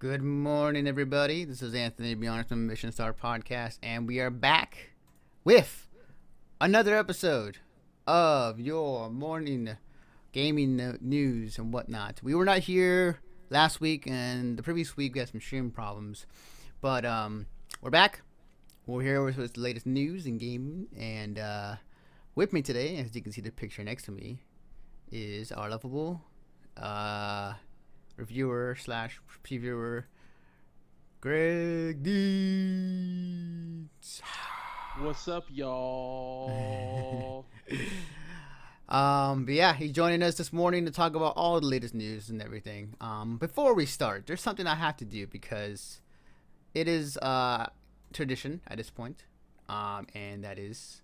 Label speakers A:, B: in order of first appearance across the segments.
A: Good morning, everybody. This is Anthony Beyond from Mission Star Podcast, and we are back with another episode of your morning gaming news and whatnot. We were not here last week, and the previous week we had some stream problems, but we're back. We're here with the latest news in gaming, and with me today, as you can see the picture next to me, is our lovable reviewer slash previewer, Greg Deeds.
B: What's up, y'all?
A: But yeah, he's joining us this morning to talk about all the latest news and everything. Before we start, there's something I have to do because it is tradition at this point. And that is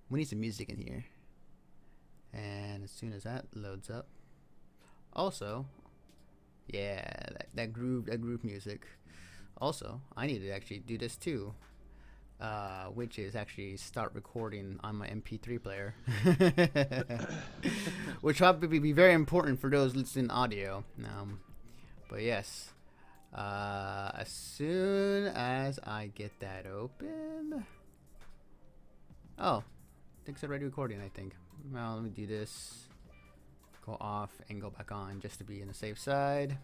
A: we need some music in here. And as soon as that loads up, also, yeah, that groove music. Also, I need to actually do this too, which is actually start recording on my MP3 player, which will probably be very important for those listening audio. But yes, as soon as I get that open, oh, I think it's already recording. I think. Well, let me do this. Go off and go back on just to be on the safe side.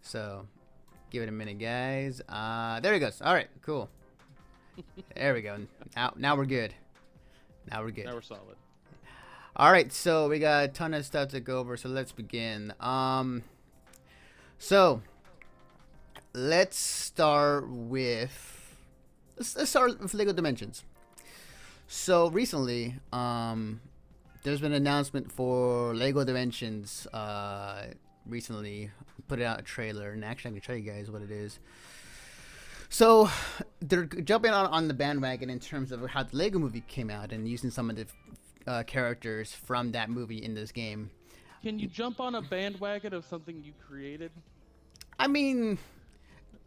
A: So, give it a minute, guys. There he goes. All right, cool. There we go. Now we're good. Now we're good.
B: Now we're solid.
A: All right, so we got a ton of stuff to go over. So let's begin. So let's start with Lego Dimensions. So recently, there's been an announcement for Lego Dimensions. Recently put out a trailer, and actually I can show you guys what it is. So they're jumping on the bandwagon in terms of how the Lego movie came out and using some of the characters from that movie in this game.
B: Can you jump on a bandwagon of something you created?
A: I mean,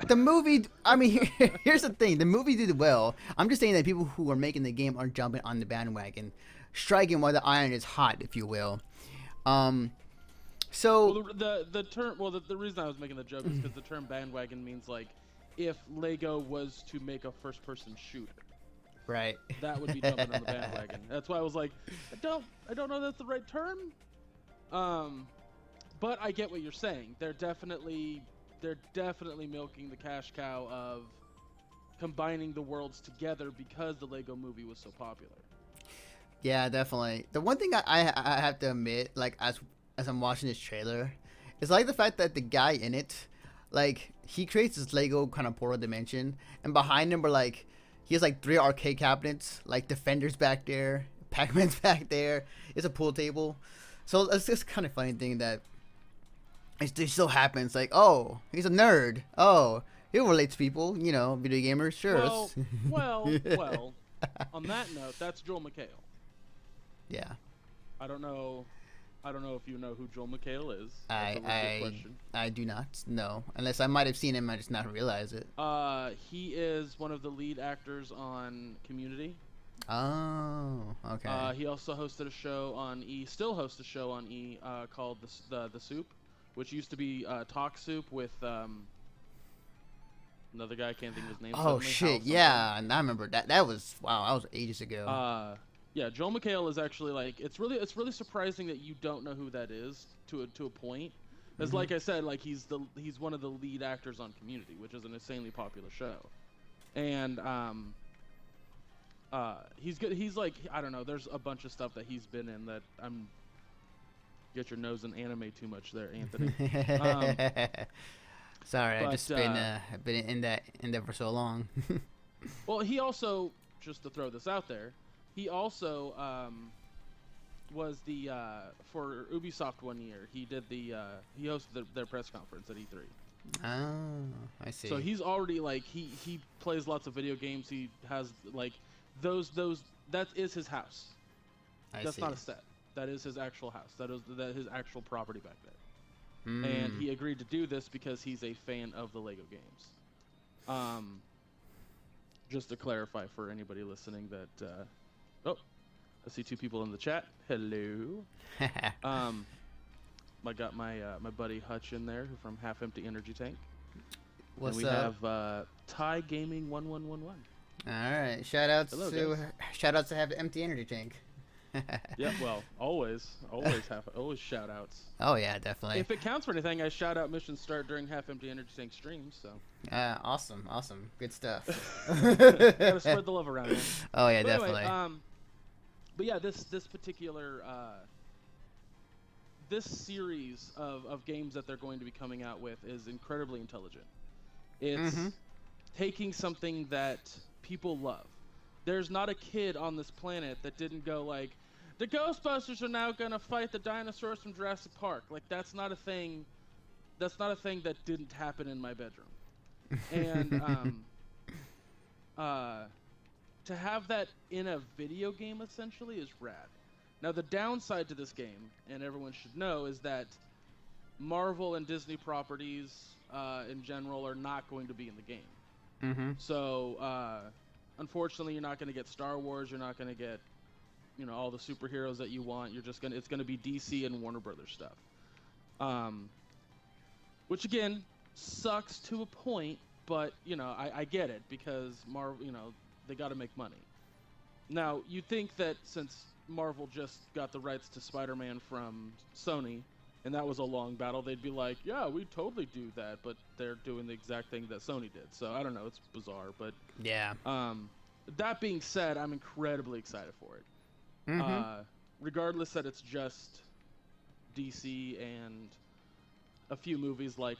A: the movie, here's the thing. The movie did well. I'm just saying that people who are making the game are jumping on the bandwagon, striking while the iron is hot, if you will. So
B: well, the term. Well, the reason I was making the joke is because the term bandwagon means like if Lego was to make a first-person shooter,
A: right?
B: That would be jumping on the bandwagon. That's why I was like, I don't know that's the right term. But I get what you're saying. They're definitely milking the cash cow of combining the worlds together because the Lego movie was so popular.
A: Yeah, definitely. The one thing I have to admit, like as I'm watching this trailer, is like the fact that the guy in it, like he creates this Lego kind of portal dimension, and behind him are like he has like 3 arcade cabinets, like Defender's back there, Pac-Man's back there. It's a pool table, so it's just kind of funny thing that it just so happens like, oh, he's a nerd. Oh, he'll relate to people, video gamers. Sure.
B: Well. On that note, that's Joel McHale.
A: Yeah.
B: I don't know if you know who Joel McHale is.
A: I do not know, unless I might have seen him. I just not realize it.
B: He is one of the lead actors on Community.
A: Oh, okay.
B: He also hosted a show on E. Still hosts a show on E. Called the Soup, which used to be Talk Soup with another guy. I can't think of his name.
A: Oh shit! Yeah, and I remember that. That was That was ages ago.
B: Yeah, Joel McHale is actually like it's really surprising that you don't know who that is to a point. Because like I said, like he's one of the lead actors on Community, which is an insanely popular show, and he's good. He's like, I don't know. There's a bunch of stuff that he's been in that I'm. Get your nose in anime too much there, Anthony.
A: Sorry, I've just been in there for so long.
B: Well, he also, just to throw this out there, he also was the for Ubisoft one year. He did he hosted their press conference at E3.
A: Oh, I see.
B: So he's already like he plays lots of video games. He has like those that is his house. That's not a set. That is his actual house. That is his actual property back there. And he agreed to do this because he's a fan of the Lego games. Just to clarify for anybody listening that, I see 2 people in the chat. Hello. I got my my buddy Hutch in there from Half Empty Energy Tank.
A: What's
B: and we
A: up?
B: have Thai Gaming 1111.
A: All right, shout outs
B: Hello,
A: to
B: guys.
A: have the empty energy tank.
B: Yeah, well, always shout outs.
A: Oh yeah, definitely.
B: If it counts for anything, I shout out Mission Start during Half Empty Energy Tank streams. So.
A: Awesome, good stuff.
B: Gotta spread the love around. Man.
A: Oh yeah,
B: But
A: definitely.
B: Anyway, but yeah, this particular this series of games that they're going to be coming out with is incredibly intelligent. It's taking something that people love. There's not a kid on this planet that didn't go like, the Ghostbusters are now gonna fight the dinosaurs from Jurassic Park. Like that's not a thing. That's not a thing that didn't happen in my bedroom. And to have that in a video game essentially is rad. Now the downside to this game, and everyone should know, is that Marvel and Disney properties in general are not going to be in the game. So unfortunately, you're not going to get Star Wars. You're not going to get, you know, all the superheroes that you want. You're just gonna it's going to be DC and Warner Brothers stuff. Which again sucks to a point, but you know I get it because Marvel, you know, they got to make money. Now you'd think that since Marvel just got the rights to Spider-Man from Sony, and that was a long battle, they'd be like, yeah, we totally do that, but they're doing the exact thing that Sony did. So I don't know, it's bizarre, but
A: yeah.
B: That being said, I'm incredibly excited for it. Regardless that it's just DC and a few movies like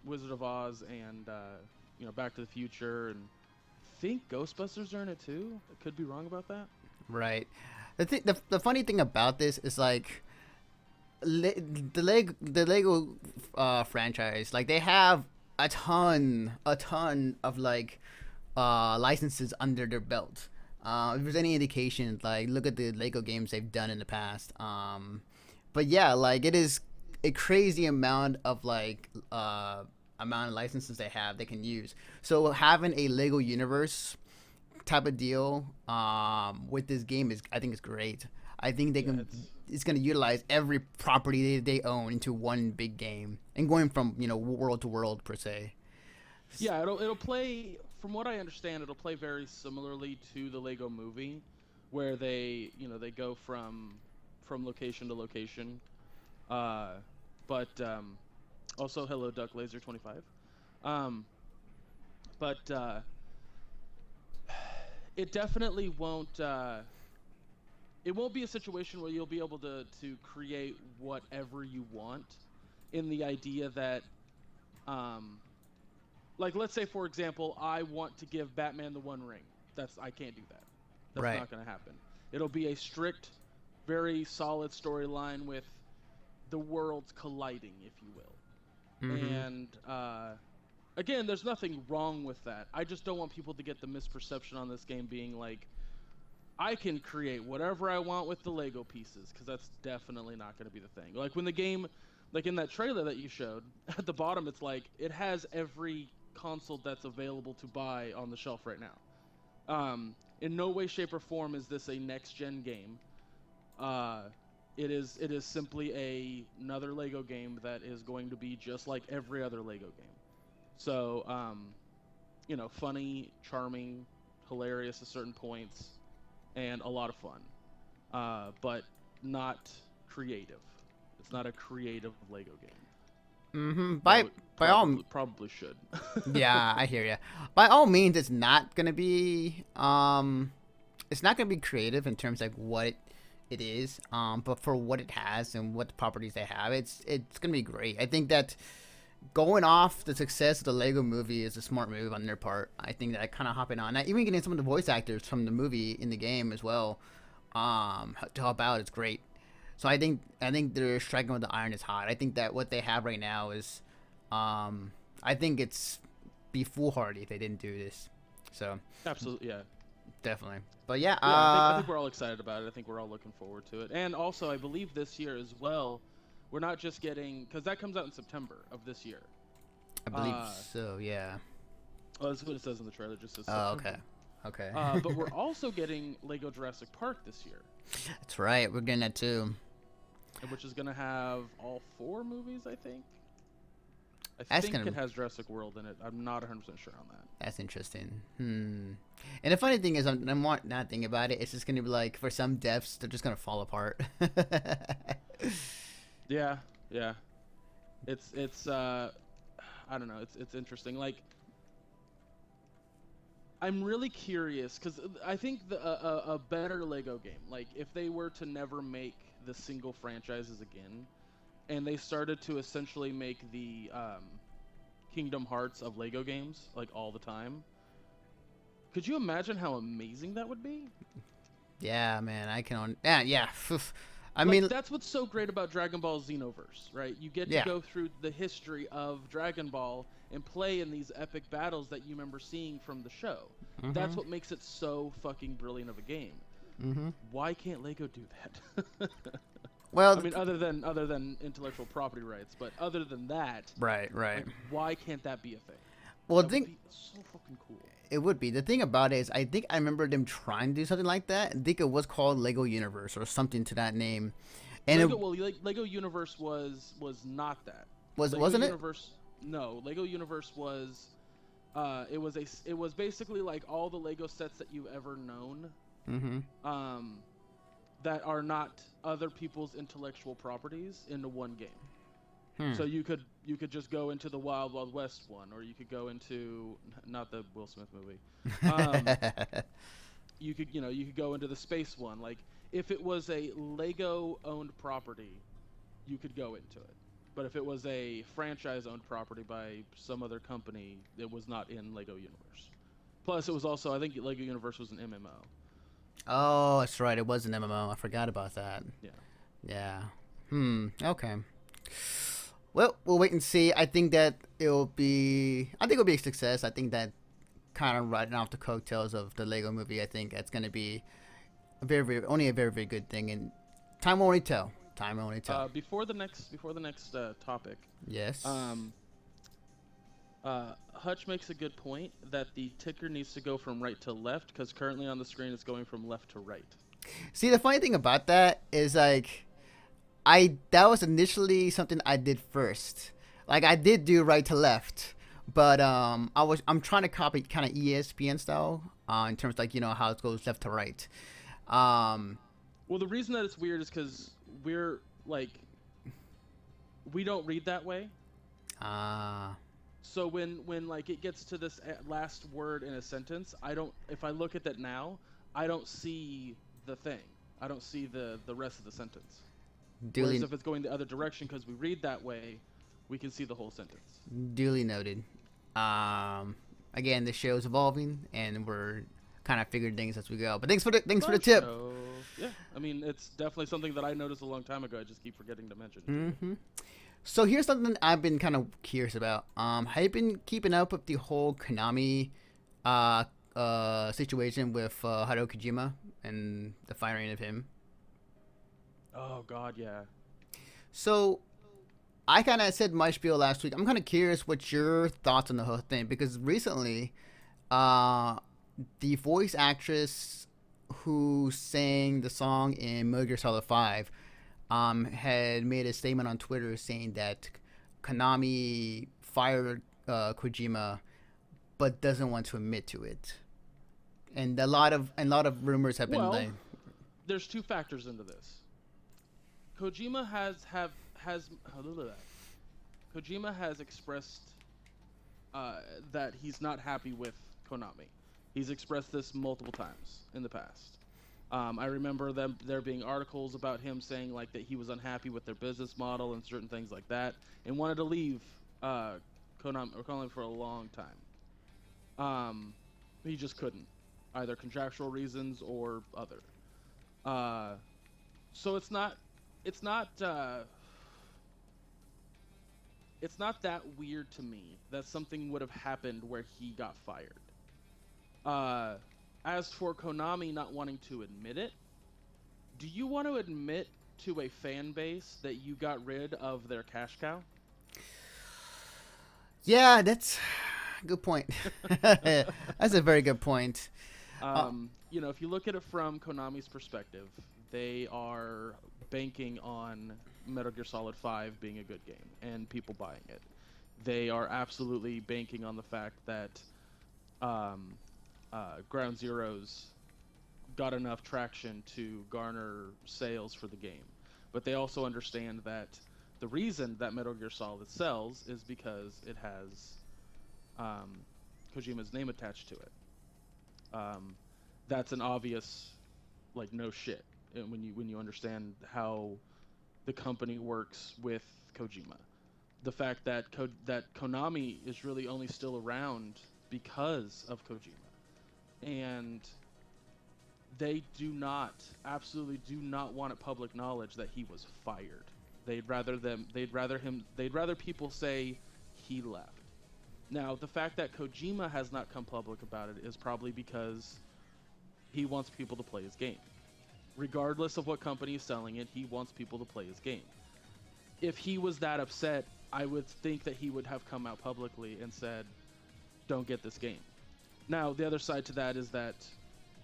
B: Wizard of Oz and you know, Back to the Future, and I think Ghostbusters are in it too. I could be wrong about that.
A: Right. The funny thing about this is like the Lego franchise, like they have a ton of like licenses under their belt. If there's any indication, like look at the Lego games they've done in the past. But yeah, like it is a crazy amount of like amount of licenses they can use. So having a Lego universe type of deal with this game is, I think, is great. I think they can. It's going to utilize every property they own into one big game and going from, you know, world to world per se.
B: Yeah, it'll play. From what I understand, it'll play very similarly to the Lego Movie, where they go from location to location. But also hello Duck Laser 25. But it definitely won't. It won't be a situation where you'll be able to create whatever you want, in the idea that, like let's say for example, I want to give Batman the One Ring. I can't do that. That's not going to happen. It'll be a strict, very solid storyline with the worlds colliding, if you will. And again, there's nothing wrong with that. I just don't want people to get the misperception on this game being like, I can create whatever I want with the Lego pieces, because that's definitely not going to be the thing. Like when the game, like in that trailer that you showed, at the bottom it's like, it has every console that's available to buy on the shelf right now. In no way, shape, or form is this a next-gen game. It is simply another Lego game that is going to be just like every other Lego game. So, you know, funny, charming, hilarious at certain points, and a lot of fun, but not creative. It's not a creative Lego game.
A: By all
B: probably should.
A: Yeah, I hear you. By all means, it's not gonna be creative in terms of like what it is. But for what it has and what the properties they have, it's gonna be great. I think that going off the success of the Lego Movie is a smart move on their part. I think that kind of hopping on that, even getting some of the voice actors from the movie in the game as well, to help out, it's great. So I think they're striking with the iron is hot. I think that what they have right now is, I think it's be foolhardy if they didn't do this. So
B: absolutely, yeah,
A: definitely. But yeah,
B: I think we're all excited about it. I think we're all looking forward to it. And also, I believe this year as well, we're not just getting, because that comes out in September of this year.
A: I believe so, yeah.
B: Oh, that's what it says in the trailer. Just says
A: September. Okay.
B: But we're also getting Lego Jurassic Park this year.
A: That's right. We're getting that too.
B: which is gonna have all 4 movies, I think.
A: That's
B: think
A: gonna...
B: it has Jurassic World in it. I'm not 100% sure on that.
A: That's interesting. And the funny thing is, I'm not thinking about it. It's just gonna be like, for some devs, they're just gonna fall apart.
B: Yeah. It's I don't know. It's interesting. Like, I'm really curious because I think a better Lego game, like if they were to never make the single franchises again, and they started to essentially make the Kingdom Hearts of Lego games like all the time, could you imagine how amazing that would be?
A: Yeah, man, I can. Yeah. I
B: Like,
A: mean,
B: that's what's so great about Dragon Ball Xenoverse, right? You get to go through the history of Dragon Ball and play in these epic battles that you remember seeing from the show.
A: Mm-hmm.
B: That's what makes it so fucking brilliant of a game.
A: Mm-hmm.
B: Why can't Lego do that?
A: Well,
B: I mean, other than intellectual property rights, but other than that,
A: right.
B: Like, why can't that be a thing?
A: Well,
B: that would be so fucking cool.
A: It would be. The thing about it is, I think I remember them trying to do something like that. I think it was called Lego Universe or something to that name. And
B: Lego Universe was not that.
A: Wasn't
B: Universe, it? No, Lego Universe was. It was basically like all the Lego sets that you've ever known.
A: Mm-hmm.
B: That are not other people's intellectual properties into one game. So you could just go into the Wild Wild West one, or you could go into not the Will Smith movie. You could go into the space one. Like, if it was a Lego owned property, you could go into it. But if it was a franchise owned property by some other company, it was not in Lego Universe. Plus, it was also, I think Lego Universe was an MMO.
A: Oh, that's right. It was an MMO. I forgot about that.
B: Yeah.
A: Okay. Well, we'll wait and see. I think it'll be a success. I think that kind of riding off the coattails of the Lego movie, I think that's going to be a very, very good thing. And time will only tell.
B: Before the next topic.
A: Yes.
B: Hutch makes a good point that the ticker needs to go from right to left, because currently on the screen it's going from left to right.
A: See, the funny thing about that is, like, that was initially something I did first. Like, I did do right to left, but I'm trying to copy kind of ESPN style in terms of, like, how it goes left to right.
B: Well, the reason that it's weird is because we're like, we don't read that way. So when like it gets to this last word in a sentence, if I look at that now, I don't see the thing. I don't see the rest of the sentence. Whereas if it's going the other direction, because we read that way, we can see the whole sentence.
A: Duly noted. Again, the show is evolving, and we're kind of figuring things as we go. But thanks for the tip.
B: Yeah, I mean, it's definitely something that I noticed a long time ago. I just keep forgetting to mention.
A: Mm-hmm. So here's something I've been kind of curious about. Have you been keeping up with the whole Konami situation with Hideo Kojima and the firing of him?
B: Oh God, yeah. So
A: I kind of said my spiel last week. I'm kind of curious what your thoughts on the whole thing, because recently, the voice actress who sang the song in Metal Gear Solid 5 had made a statement on Twitter saying that Konami fired Kojima, but doesn't want to admit to it. And a lot of rumors have been like,
B: there's two factors into this. Kojima has expressed that he's not happy with Konami. He's expressed this multiple times in the past. I remember there being articles about him saying like that he was unhappy with their business model and certain things like that, and wanted to leave Konami for a long time. He just couldn't, either contractual reasons or other. So it's not that weird to me that something would have happened where he got fired. As for Konami not wanting to admit it, do you want to admit to a fan base that you got rid of their cash cow?
A: Yeah, that's a good point. That's a very good point.
B: If you look at it from Konami's perspective, they are banking on Metal Gear Solid 5 being a good game and people buying it. They are absolutely banking on the fact that Ground Zeroes got enough traction to garner sales for the game. But they also understand that the reason that Metal Gear Solid sells is because it has Kojima's name attached to it. That's an obvious, like, no shit when you understand how the company works with Kojima. The fact that that Konami is really only still around because of Kojima, and they absolutely do not want it public knowledge that he was fired. They'd rather people say he left. Now, the fact that Kojima has not come public about it is probably because he wants people to play his game. Regardless of what company is selling it, he wants people to play his game. If he was that upset, I would think that he would have come out publicly and said, don't get this game. Now, the other side to that is that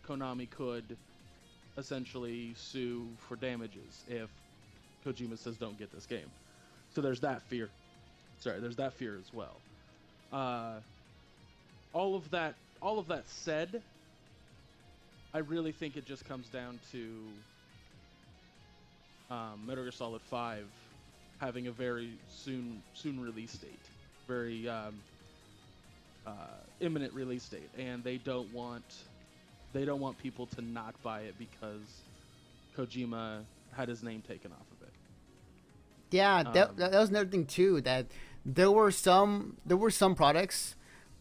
B: Konami could essentially sue for damages if Kojima says don't get this game. So there's that fear. There's that fear as well. All of that said, I really think it just comes down to Metal Gear Solid 5 having a very soon release date, very imminent release date, and they don't want people to not buy it because Kojima had his name taken off of it.
A: Yeah, that was another thing too, that there were some products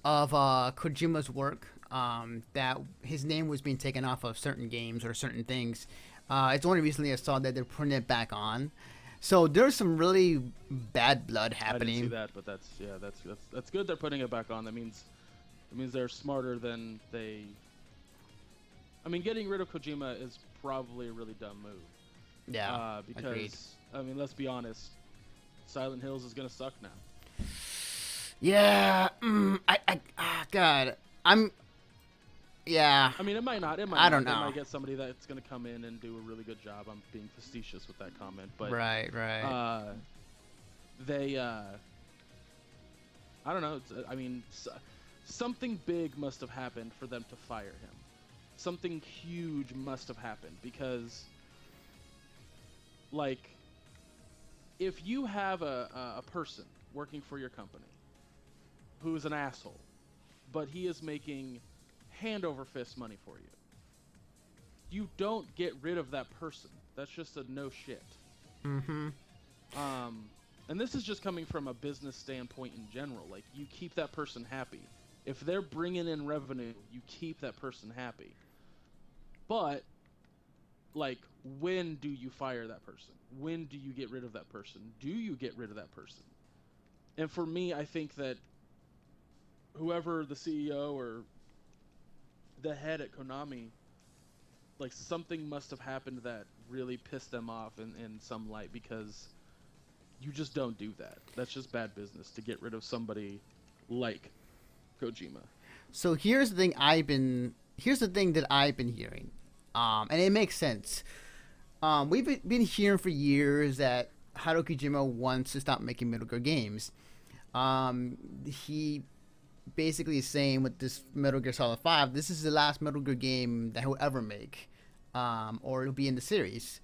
A: of Kojima's work that his name was being taken off of certain games or certain things. It's only recently I saw that they're putting it back on. So there's some really bad blood happening.
B: I didn't see that, but that's good. They're putting it back on. That means they're smarter than they. I mean, getting rid of Kojima is probably a really dumb move.
A: Yeah.
B: Because
A: agreed.
B: I mean, let's be honest, Silent Hills is gonna suck now.
A: Yeah. God. Yeah.
B: I mean, it might not.
A: I don't know.
B: They might get somebody that's going to come in and do a really good job. I'm being facetious with that comment, but
A: right.
B: They, I don't know. Something big must have happened for them to fire him. Something huge must have happened because, like, if you have a person working for your company who is an asshole, but he is making hand over fist money for you, you don't get rid of that person. That's just a no shit.
A: Mm-hmm.
B: And this is just coming from a business standpoint in general. Like, you keep that person happy. If they're bringing in revenue, you keep that person happy. But, like, when do you fire that person? When do you get rid of that person? Do you get rid of that person? And for me, I think that whoever the CEO or the head at Konami, like, something must have happened that really pissed them off in some light, because you just don't do that. That's just bad business to get rid of somebody like Kojima.
A: So here's the thing that I've been hearing, and it makes sense. We've been hearing for years that Hideo Kojima wants to stop making Metal Gear games. He basically is saying with this Metal Gear Solid 5, this is the last Metal Gear game that he'll ever make, or it'll be in the series.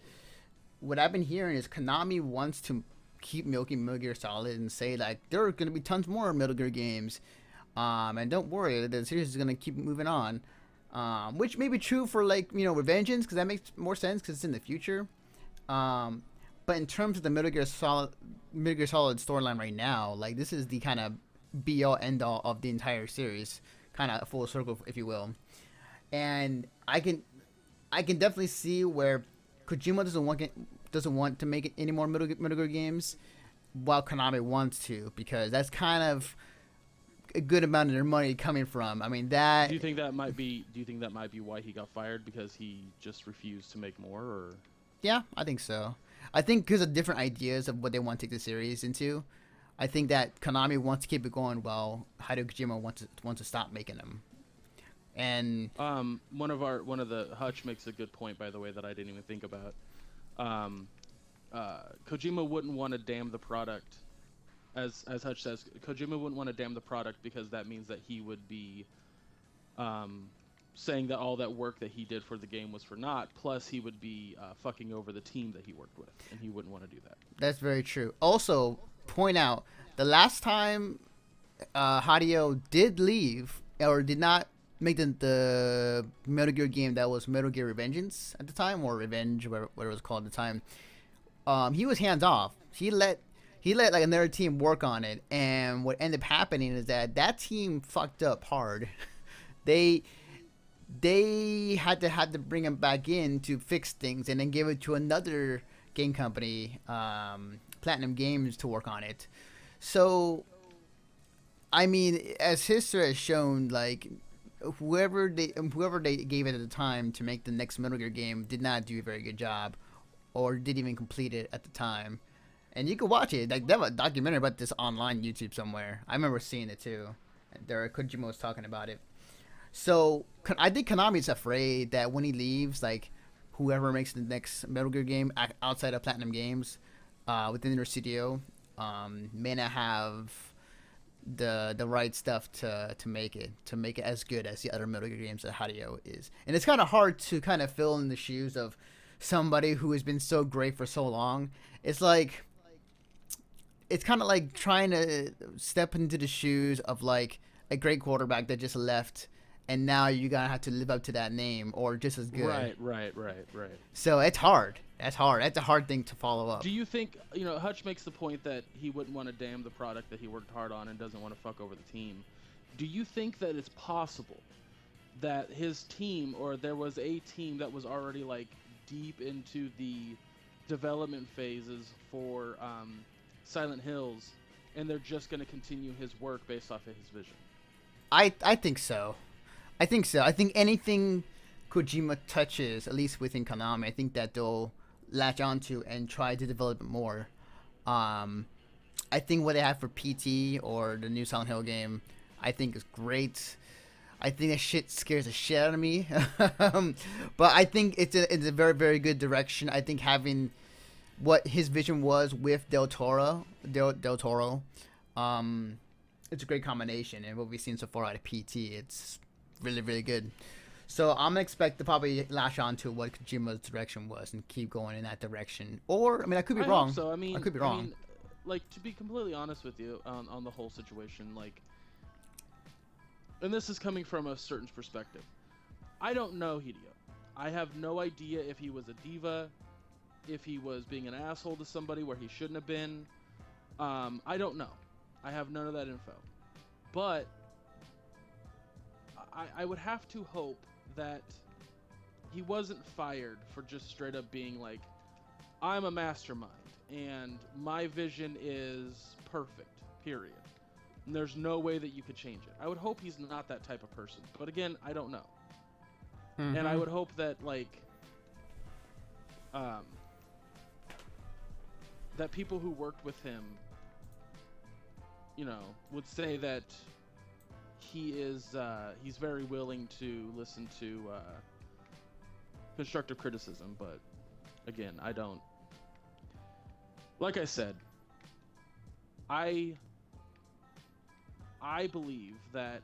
A: What I've been hearing is Konami wants to keep milking Metal Gear Solid and say, like, there are going to be tons more Metal Gear games, and don't worry, the series is going to keep moving on, which may be true for, like, you know, Revengeance, because that makes more sense because it's in the future. But in terms of the Metal Gear Solid storyline right now, like, this is the kind of be-all, end-all of the entire series, kind of full circle, if you will. And I can definitely see where Kojima doesn't want to make any more Metal Gear games, while Konami wants to, because that's kind of a good amount of their money coming from. I mean, that.
B: Do you think that might be why he got fired, because he just refused to make more, or?
A: Yeah, I think so. I think because of different ideas of what they want to take the series into. I think that Konami wants to keep it going, while Hideo Kojima wants to stop making them. And
B: one of the Hutch makes a good point, by the way, that I didn't even think about. Kojima wouldn't want to damn the product, as Hutch says. Kojima wouldn't want to damn the product because that means that he would be saying that all that work that he did for the game was for naught. Plus, he would be fucking over the team that he worked with, and he wouldn't want to do that.
A: That's very true. Also, point out the last time Hideo did leave or did not make the Metal Gear game that was Metal Gear Revengeance at the time, or Revenge, whatever it was called at the time. He was hands off. He let like another team work on it, and what ended up happening is that team fucked up hard. they had to bring him back in to fix things, and then give it to another game company, Platinum Games, to work on it. So, I mean, as history has shown, like whoever they gave it at the time to make the next Metal Gear game did not do a very good job, or didn't even complete it at the time. And you can watch it. Like, they have a documentary about this online YouTube somewhere. I remember seeing it too. Kojima was talking about it. So I think Konami's afraid that when he leaves, like whoever makes the next Metal Gear game outside of Platinum Games, within their studio, may not have the right stuff to make it as good as the other Metal Gear games that Hideo is. And it's kind of hard to kind of fill in the shoes of somebody who has been so great for so long. It's kind of like trying to step into the shoes of like a great quarterback that just left, and now you're gonna have to live up to that name or just as good.
B: Right.
A: So it's hard. That's a hard thing to follow up.
B: Do you think, Hutch makes the point that he wouldn't want to damn the product that he worked hard on and doesn't want to fuck over the team. Do you think that it's possible that his team, or there was a team that was already like deep into the development phases for Silent Hills, and they're just going to continue his work based off of his vision?
A: I think so. I think anything Kojima touches, at least within Konami, I think that they'll latch onto and try to develop it more. I think what they have for PT or the new Silent Hill game, I think is great. I think that shit scares the shit out of me. But I think it's a very, very good direction. I think having what his vision was with Del Toro, it's a great combination. And what we've seen so far out of PT, it's really, really good. So I'm expect to probably lash on to what Kojima's direction was and keep going in that direction. Or, I mean, I could be wrong.
B: Hope so.
A: I could be wrong.
B: Like, to be completely honest with you on the whole situation, like, and this is coming from a certain perspective, I don't know Hideo. I have no idea if he was a diva, if he was being an asshole to somebody where he shouldn't have been. I don't know. I have none of that info. But I would have to hope that he wasn't fired for just straight up being like, I'm a mastermind and my vision is perfect, period. And there's no way that you could change it. I would hope he's not that type of person. But again, I don't know. Mm-hmm. And I would hope that, like, that people who worked with him, would say that he's very willing to listen to constructive criticism. But again, I don't. Like I said, I believe that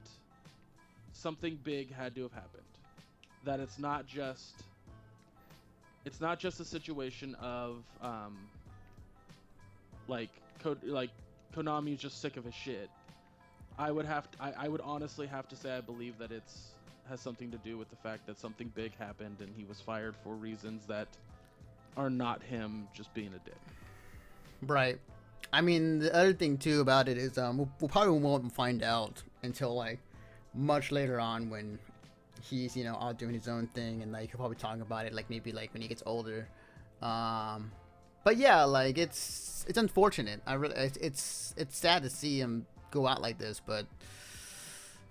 B: something big had to have happened. That it's not just a situation of like Konami's just sick of his shit. I would honestly have to say I believe that has something to do with the fact that something big happened and he was fired for reasons that are not him just being a dick.
A: Right. I mean, the other thing too about it is we'll probably won't find out until like much later on when he's out doing his own thing, and like he'll probably talk about it like maybe like when he gets older. But yeah, like it's unfortunate. It's sad to see him go out like this, but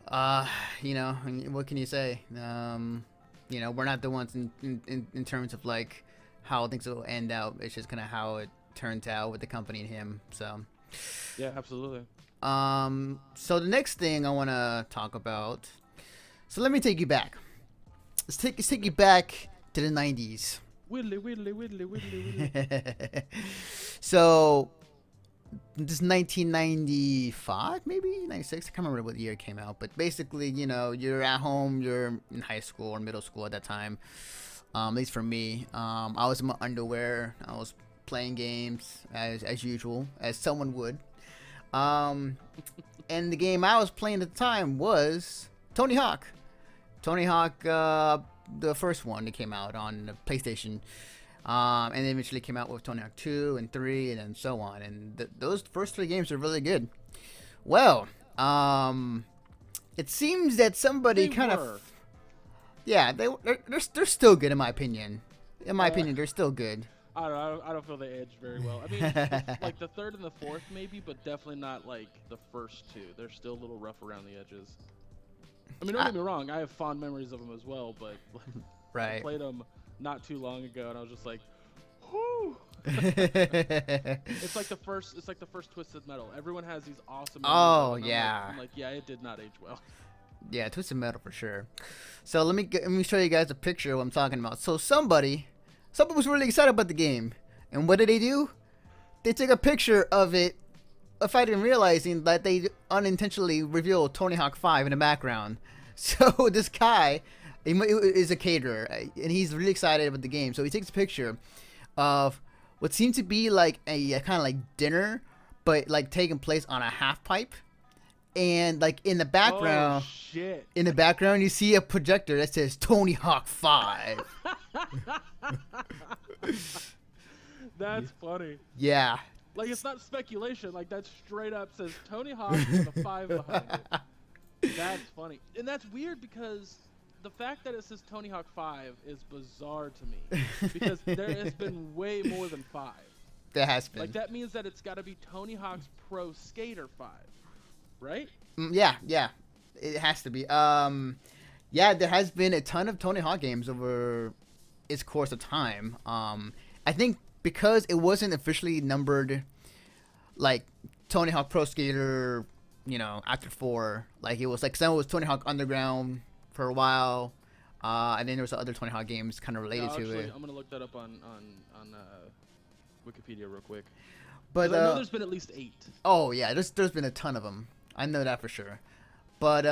A: what can you say? We're not the ones in terms of like how things will end out. It's just kind of how it turns out with the company and him. So
B: yeah, absolutely.
A: So the next thing I want to talk about. So let me take you back. Let's take you back to the 90s.
B: Whittly, whittly, whittly, whittly, whittly.
A: So this is 1995, maybe 96. I can't remember what year it came out, but basically, you're at home, you're in high school or middle school at that time. At least for me, I was in my underwear. I was playing games as usual, as someone would. And the game I was playing at the time was Tony Hawk. Tony Hawk, the first one that came out on the PlayStation. And then eventually came out with Tony Hawk 2 and 3 and then so on. And those first three games are really good. Well, it seems that somebody kind of... Yeah, they're still good in my opinion. In my opinion, they're still good.
B: I don't feel they aged very well. I mean, like the third and the fourth maybe, but definitely not like the first two. They're still a little rough around the edges. I mean, don't get me wrong. I have fond memories of them as well, but
A: right.
B: I played them not too long ago, and I was just like, whoo. It's like the first Twisted Metal. Everyone has these awesome memories.
A: Oh yeah.
B: I'm like, yeah, it did not age well.
A: Yeah, Twisted Metal for sure. So let me show you guys a picture of what I'm talking about. So somebody was really excited about the game, and what did they do? They took a picture of it, without even realizing that they unintentionally revealed Tony Hawk 5 in the background. So this guy is a caterer, and he's really excited about the game. So he takes a picture of what seemed to be like a kind of like dinner, but like taking place on a half pipe. And like in the background, in the background, you see a projector that says Tony Hawk 5.
B: That's funny.
A: Yeah.
B: Like it's not speculation. Like that straight up says Tony Hawk with a 5 behind it. That's funny, and that's weird because the fact that it says Tony Hawk 5 is bizarre to me because there has been way more than 5.
A: There has been.
B: Like that means that it's got to be Tony Hawk's Pro Skater 5. Right?
A: Yeah, it has to be. Yeah, there has been a ton of Tony Hawk games over its course of time. I think because it wasn't officially numbered, like Tony Hawk Pro Skater, after 4, like it was like some was Tony Hawk Underground for a while, and then there was other Tony Hawk games kind of related to it.
B: I'm gonna look that up on Wikipedia real quick.
A: But
B: I know there's been at least 8.
A: Oh yeah, there's been a ton of them. I know that for sure. But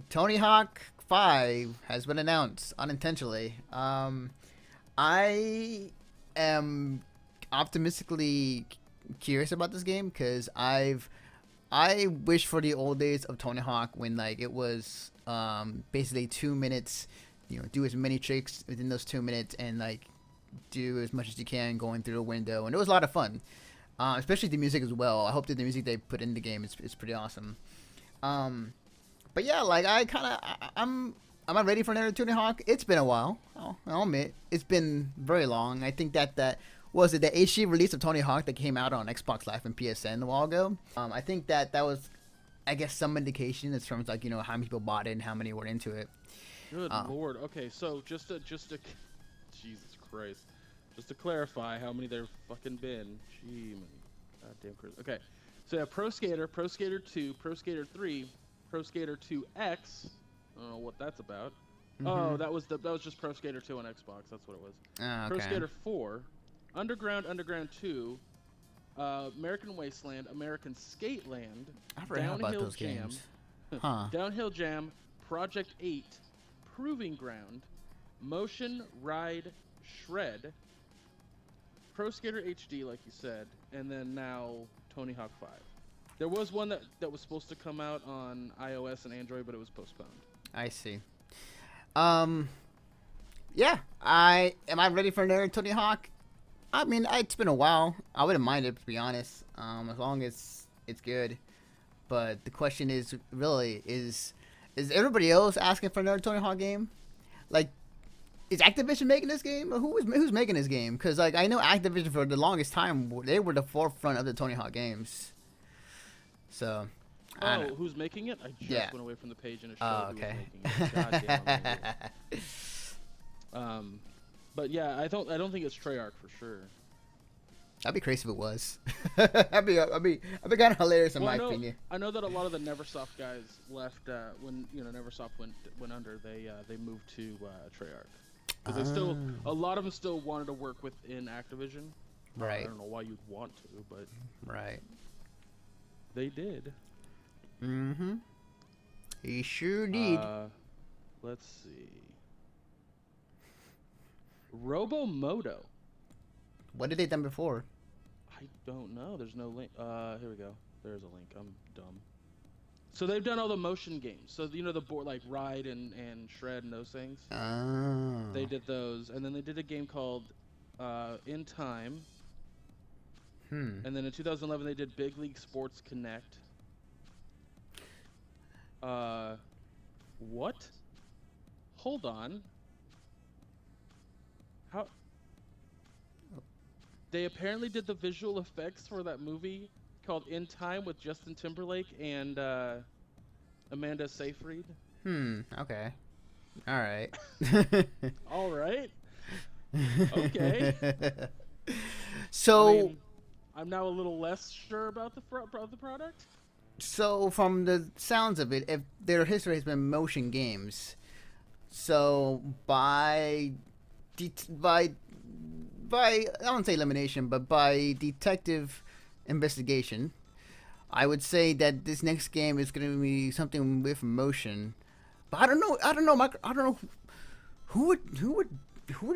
A: Tony Hawk 5 has been announced unintentionally. I am optimistically curious about this game because I wish for the old days of Tony Hawk when like it was basically 2 minutes, do as many tricks within those 2 minutes and like do as much as you can going through a window, and it was a lot of fun. Especially the music as well. I hope that the music they put in the game is pretty awesome. But yeah, like am I ready for another Tony Hawk? It's been a while. I'll admit it's been very long. I think that was it the HD release of Tony Hawk that came out on Xbox Live and PSN a while ago. I think that was, I guess, some indication in terms of like how many people bought it and how many were into it.
B: Good lord. Okay, so just to Jesus Christ. Just to clarify how many there've fucking been. Gee, goddamn crazy. Okay, so yeah, Pro Skater, Pro Skater 2, Pro Skater 3, Pro Skater 2X. I don't know what that's about. Mm-hmm. Oh, that was just Pro Skater 2 on Xbox. That's what it was.
A: Oh, okay.
B: Pro Skater 4, Underground 2, American Wasteland, American Skateland,
A: I forgot about those games. Huh.
B: Downhill Jam, Project 8, Proving Ground, Motion Ride Shred, Pro Skater HD, like you said, and then now Tony Hawk 5. There was one that was supposed to come out on iOS and Android, but it was postponed.
A: I see. Yeah, am I ready for another Tony Hawk? I mean, it's been a while. I wouldn't mind it, to be honest, as long as it's good. But the question is, really, is everybody else asking for another Tony Hawk game? Like, is Activision making this game? Or who's making this game? Because like I know Activision for the longest time they were the forefront of the Tony Hawk games. So.
B: Who's making it? I just went away from the page and it showed who was making it. Goddamn. But yeah, I don't think it's Treyarch for sure.
C: That'd be crazy if it was. That'd be kind of hilarious in my opinion.
B: I know that a lot of the Neversoft guys left when Neversoft went under. They moved to Treyarch. because a lot of them still wanted to work within Activision.
A: Right.
B: I don't know why you'd want to, but
A: right,
B: they did.
A: Mm-hmm. He sure did.
B: Let's see. Robomoto.
A: What did they done before?
B: I don't know. There's no link. Here we go. There's a link. I'm dumb. So they've done all the motion games. So you know the board like Ride and Shred and those things.
A: Oh.
B: They did those, and then they did a game called In Time. And then in 2011 they did Big League Sports Connect. What? Hold on. How? They apparently did the visual effects for that movie called In Time with Justin Timberlake and Amanda Seyfried.
A: Okay. All right.
B: All right. Okay.
A: So,
B: I mean, I'm now a little less sure about the product.
A: So from the sounds of it, if their history has been motion games, so by I won't say elimination, but by detective investigation, I would say that this next game is going to be something with motion. But I don't know. I don't know who would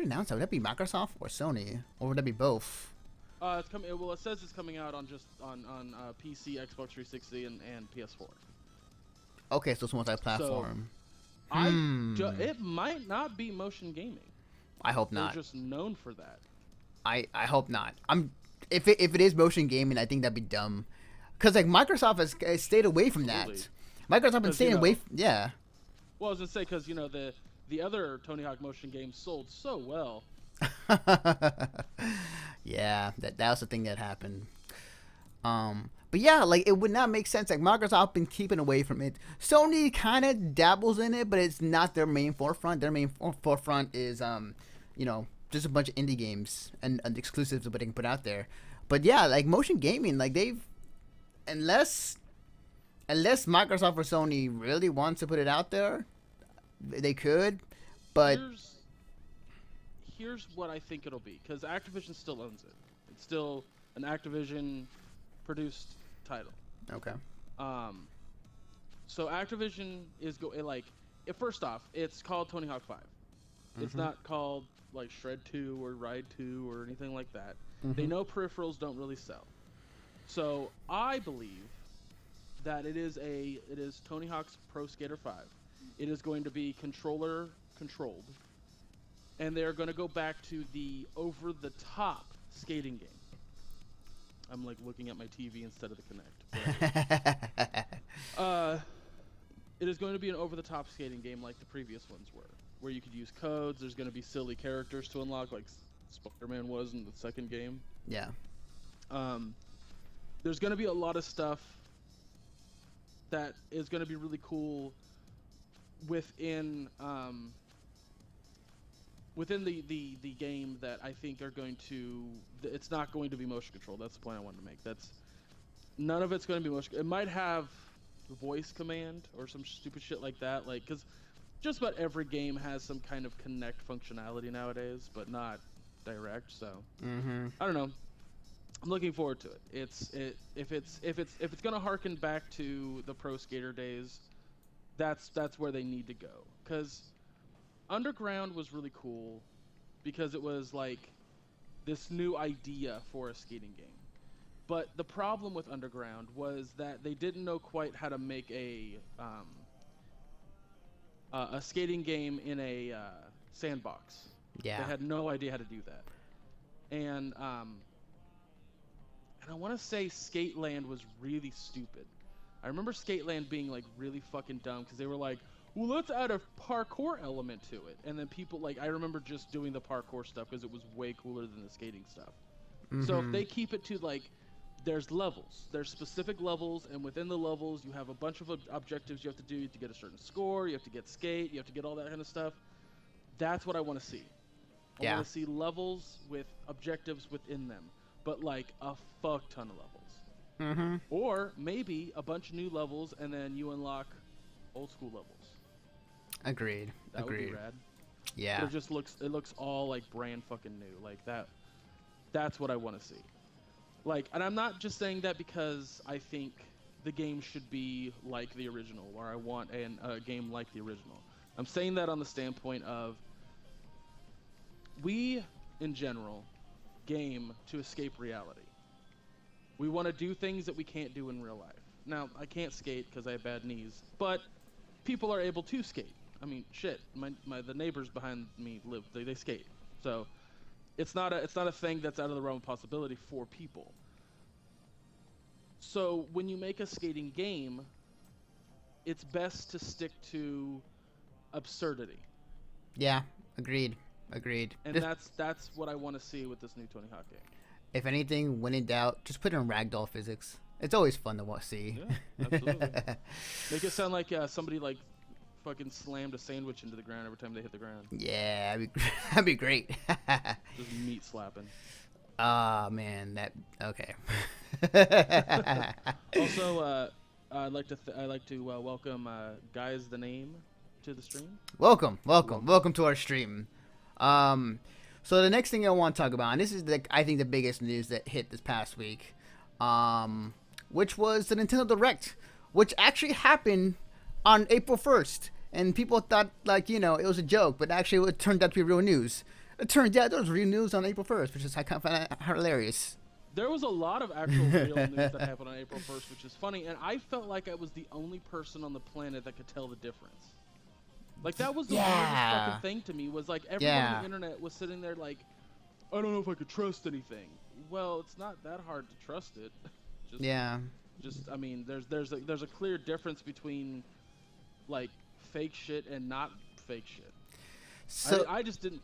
A: announce that. Would that be Microsoft or Sony, or would that be both?
B: It's coming. Well, it says it's coming out on PC, Xbox 360, and PS4.
A: Okay, so it's multi-platform.
B: So, it might not be motion gaming.
A: I hope not.
B: They're just known for that.
A: I hope not. If it is motion gaming, I think that'd be dumb. Because like Microsoft has stayed away from
B: Absolutely.
A: that. Microsoft been staying away. Yeah.
B: Well, I was gonna say because the other Tony Hawk motion games sold so well.
A: Yeah, that was the thing that happened. But yeah, like it would not make sense. Like Microsoft been keeping away from it. Sony kind of dabbles in it, but it's not their main forefront. Their main forefront is just a bunch of indie games and exclusives that they can put out there. But yeah, like motion gaming, like unless Microsoft or Sony really wants to put it out there, they could. But
B: here's what I think it'll be, because Activision still owns it. It's still an Activision produced title.
A: Okay.
B: So Activision is first off, it's called Tony Hawk 5. It's not called like Shred 2 or Ride 2 or anything like that. They know peripherals don't really sell. So I believe that it is Tony Hawk's Pro Skater 5. It is going to be controller controlled. And they're going to go back to the over-the-top skating game. I'm like looking at my TV instead of the Kinect. It is going to be an over-the-top skating game like the previous ones were, where you could use codes. There's going to be silly characters to unlock, like Spider-Man was in the second game.
A: Yeah.
B: There's going to be a lot of stuff that is going to be really cool within the game that I think are going to. It's not going to be motion control. That's the point I wanted to make. None of it's going to be motion. It might have voice command or some stupid shit like that. Like, because just about every game has some kind of Kinect functionality nowadays, but not direct. So I don't know. I'm looking forward to it. If it's going to harken back to the Pro Skater days, that's where they need to go. Because Underground was really cool because it was like this new idea for a skating game. But the problem with Underground was that they didn't know quite how to make a skating game in a sandbox.
A: Yeah.
B: They had no idea how to do that. And I want to say Skateland was really stupid. I remember Skateland being like really fucking dumb because they were like, well, let's add a parkour element to it. And then people, like, I remember just doing the parkour stuff because it was way cooler than the skating stuff. So if they keep it to, like, there's levels. There's specific levels, and within the levels, you have a bunch of objectives you have to do to get a certain score. You have to get skate. You have to get all that kind of stuff. That's what I want to see. I want to see levels with objectives within them, but, like, a fuck ton of levels. Or maybe a bunch of new levels, and then you unlock old school levels.
A: Agreed.
B: That would be rad.
A: Yeah.
B: But it looks all like brand fucking new. Like that's what I want to see. Like, and I'm not just saying that because I think the game should be like the original, or I want a game like the original. I'm saying that on the standpoint of we, in general, game to escape reality. We want to do things that we can't do in real life. Now, I can't skate because I have bad knees, but people are able to skate. I mean, shit, the neighbors behind me they skate. So it's not a thing that's out of the realm of possibility for people. So when you make a skating game, it's best to stick to absurdity.
A: Yeah, agreed.
B: And that's what I want to see with this new Tony Hawk game.
A: If anything, when in doubt, just put in ragdoll physics. It's always fun to see.
B: Yeah, absolutely. Make it sound like somebody like fucking slammed a sandwich into the ground every time they hit the ground.
A: Yeah, that'd be great.
B: Just meat slapping.
A: Ah, man, that okay.
B: Also, I'd like to welcome Guys the Name to the stream.
A: Welcome to our stream. So the next thing I want to talk about, and this is I think the biggest news that hit this past week, which was the Nintendo Direct, which actually happened on April 1st, and people thought it was a joke, but actually it turned out to be real news. It turned out there was real news on April 1st, which is I kind of find that hilarious.
B: There was a lot of actual real news that happened on April 1st, which is funny, and I felt like I was the only person on the planet that could tell the difference. Like, that was the weirdest fucking thing to me, was like everyone on the internet was sitting there like, I don't know if I could trust anything. Well, it's not that hard to trust it. I mean, there's a clear difference between like fake shit and not fake shit. So I didn't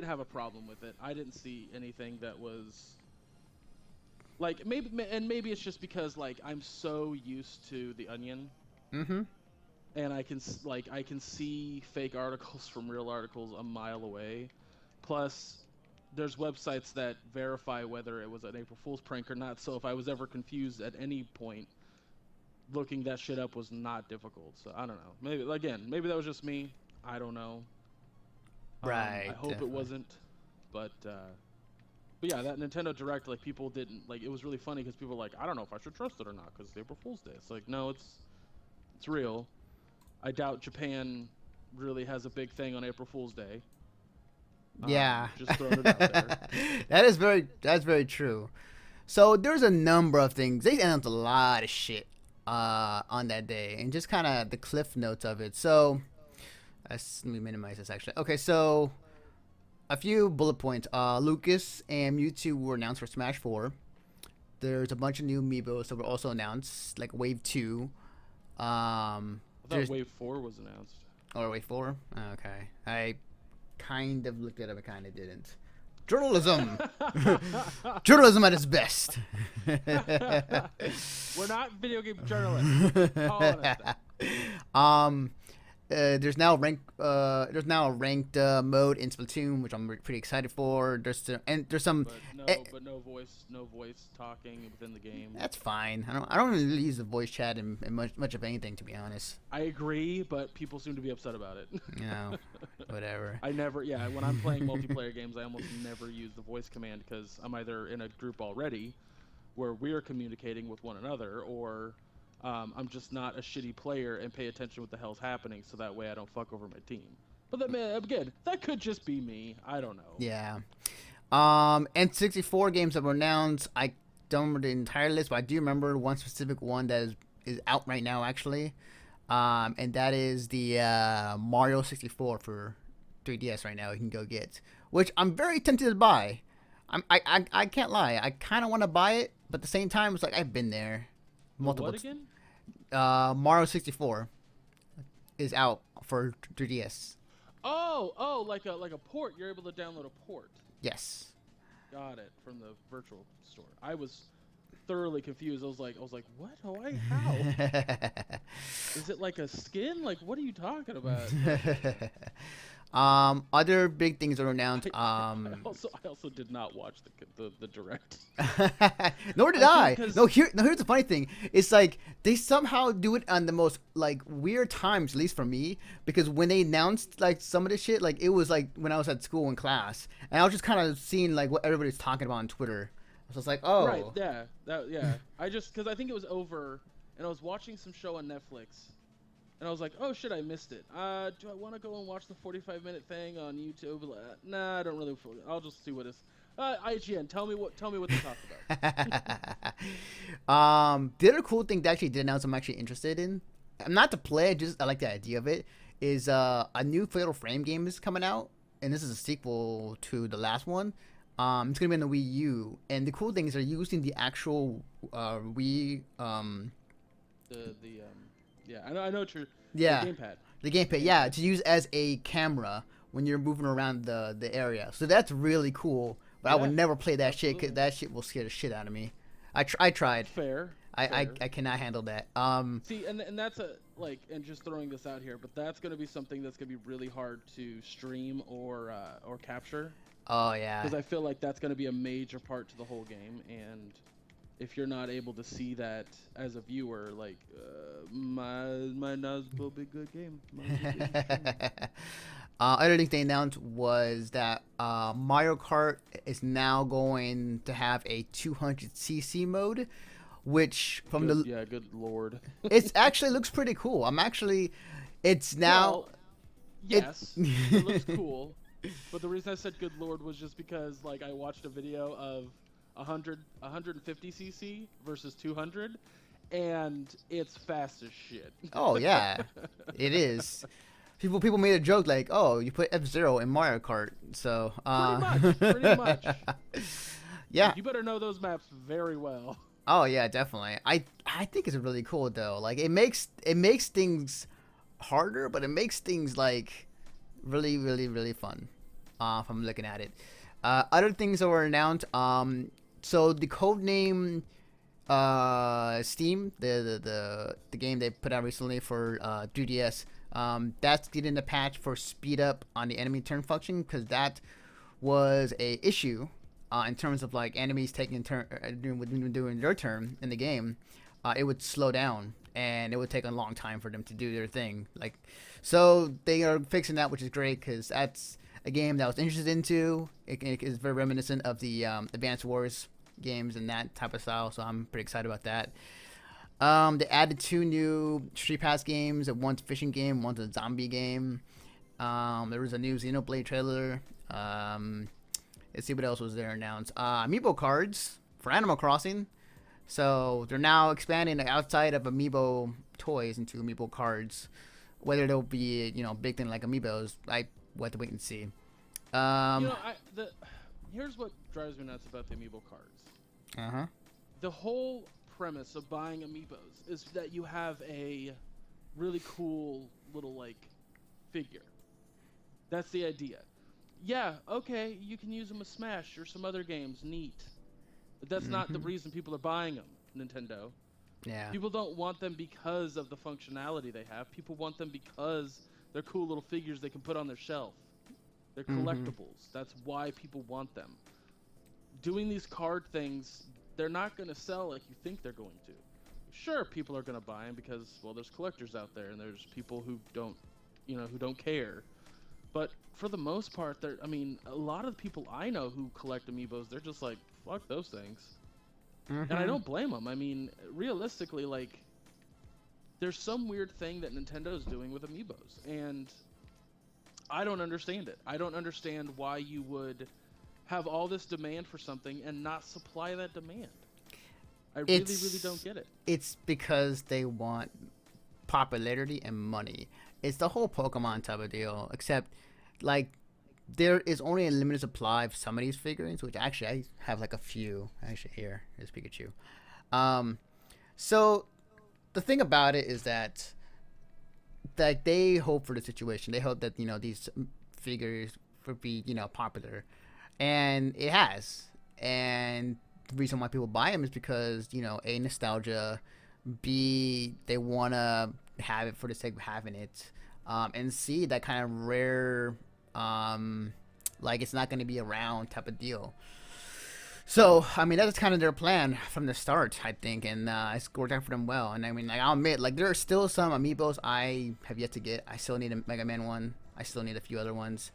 B: have a problem with it. I didn't see anything that was like maybe it's just because like I'm so used to The Onion.
A: Mm-hmm.
B: And I can see fake articles from real articles a mile away. Plus, there's websites that verify whether it was an April Fool's prank or not. So if I was ever confused at any point, looking that shit up was not difficult. So I don't know. Maybe that was just me. I don't know.
A: Right.
B: I hope it wasn't. But yeah, that Nintendo Direct, like, people didn't like. It was really funny because people were like, I don't know if I should trust it or not because it's April Fool's Day. It's like, no, it's real. I doubt Japan really has a big thing on April Fool's Day.
A: Yeah.
B: Just throwing it out there.
A: That's very true. So there's a number of things. They announced a lot of shit on that day, and just kind of the cliff notes of it. So let me minimize this actually. Okay, so a few bullet points. Lucas and Mewtwo were announced for Smash 4. There's a bunch of new amiibos that were also announced, like Wave 2.
B: I thought Wave 4 was announced.
A: Or Wave 4? Okay. I kind of looked it up, I kind of didn't. Journalism! Journalism at its best.
B: We're not video game journalists.
A: There's now a ranked mode in Splatoon, which I'm pretty excited for. There's some
B: no voice talking within the game.
A: That's fine. I don't really use the voice chat in much of anything, to be honest.
B: I agree, but people seem to be upset about it.
A: Whatever.
B: When I'm playing multiplayer games, I almost never use the voice command because I'm either in a group already where we're communicating with one another, or I'm just not a shitty player and pay attention to what the hell's happening, so that way I don't fuck over my team. But again, that could just be me. I don't know.
A: Yeah. N64 games that were announced. I don't remember the entire list, but I do remember one specific one that is out right now, actually. And that is the Mario 64 for 3DS right now. You can go get, which I'm very tempted to buy. I can't lie. I kind of want to buy it, but at the same time, it's like I've been there. Multiple.
B: What again?
A: Mario 64 is out for 3DS.
B: Oh, like a port. You're able to download a port.
A: Yes.
B: Got it, from the virtual store. I was thoroughly confused. I was like, what? How? Is it like a skin? Like, what are you talking about?
A: Other big things are announced.
B: I also did not watch the direct.
A: Nor did I. No, here's the funny thing. It's like they somehow do it on the most like weird times, at least for me, because when they announced like some of the shit, like it was like when I was at school in class, and I was just kind of seeing like what everybody's talking about on Twitter. So it's like, oh,
B: right, yeah. I just because I think it was over, and I was watching some show on Netflix. And I was like, oh shit, I missed it. Do I want to go and watch the 45-minute thing on YouTube? Nah, I don't really. I'll just see what it's. IGN, tell me what they talked
A: about. The other cool thing they actually did announce I'm actually interested in. I'm not to play, I like the idea of it. Is a new Fatal Frame game is coming out, and this is a sequel to the last one. It's gonna be on the Wii U, and the cool thing is they're using the actual Wii.
B: Yeah, I know what you're.
A: Yeah.
B: The gamepad.
A: The gamepad, yeah, to use as a camera when you're moving around the area. So that's really cool. But yeah, I would never play that absolutely. Shit because that shit will scare the shit out of me. I tried.
B: Fair.
A: I cannot handle that.
B: See, and that's and just throwing this out here, but that's gonna be something that's gonna be really hard to stream or capture.
A: Oh yeah.
B: Because I feel like that's gonna be a major part to the whole game, and if you're not able to see that as a viewer, like, might not as well be a good game.
A: Other thing they announced was that Mario Kart is now going to have a 200cc mode, which from
B: good lord,
A: it actually looks pretty cool. It's now.
B: Well, yes, it looks cool, but the reason I said good lord was just because like I watched a video of 150cc versus 200, and it's fast as shit.
A: Oh yeah, it is. People made a joke like, "Oh, you put F-Zero in Mario Kart," so
B: pretty much.
A: Yeah,
B: you better know those maps very well.
A: Oh yeah, definitely. I think it's really cool though. Like it makes things harder, but it makes things like really really really fun. From looking at it. Other things that were announced. So the Codename Steam, the game they put out recently for 3DS, that's getting a patch for speed up on the enemy turn function, because that was a issue in terms of like enemies taking turn doing their turn in the game. It would slow down and it would take a long time for them to do their thing. Like, so they are fixing that, which is great because that's a game that I was interested into. It is very reminiscent of the Advance Wars games and that type of style, so I'm pretty excited about that. They added 2 new Street Pass games. One's a fishing game, one's a zombie game. There was a new Xenoblade trailer. Let's see what else was there announced. Amiibo cards for Animal Crossing. So they're now expanding outside of Amiibo toys into Amiibo cards. Whether they'll be, a big thing like Amiibos, we'll have to wait and see.
B: Here's what drives me nuts about the Amiibo cards.
A: Uh-huh.
B: The whole premise of buying Amiibos is that you have a really cool little, figure. That's the idea. Yeah, okay, you can use them with Smash or some other games, neat. But that's not the reason people are buying them, Nintendo.
A: Yeah.
B: People don't want them because of the functionality they have. People want them because they're cool little figures they can put on their shelf. They're collectibles. That's why people want them. Doing these card things, they're not going to sell like you think they're going to. Sure, people are going to buy them because, well, there's collectors out there and there's people who don't, who don't care. But for the most part, a lot of the people I know who collect Amiibos, they're just like, fuck those things. And I don't blame them. I mean, realistically, there's some weird thing that Nintendo's doing with Amiibos, and I don't understand it. I don't understand why you would have all this demand for something and not supply that demand. I really don't get it.
A: It's because they want popularity and money. It's the whole Pokemon type of deal, except, there is only a limited supply of some of these figurines, which actually I have a few. Actually, here's Pikachu. So the thing about it is that they hope for the situation. They hope that these figures would be popular, and it has. And the reason why people buy them is because A, nostalgia, B, they want to have it for the sake of having it, and C, that kind of rare like it's not going to be around type of deal. So, I mean, that's kind of their plan from the start, I think, and it's worked out for them well. And I mean, like, I'll admit, like, there are still some amiibos I have yet to get. I still need a Mega Man one. I still need a few other ones.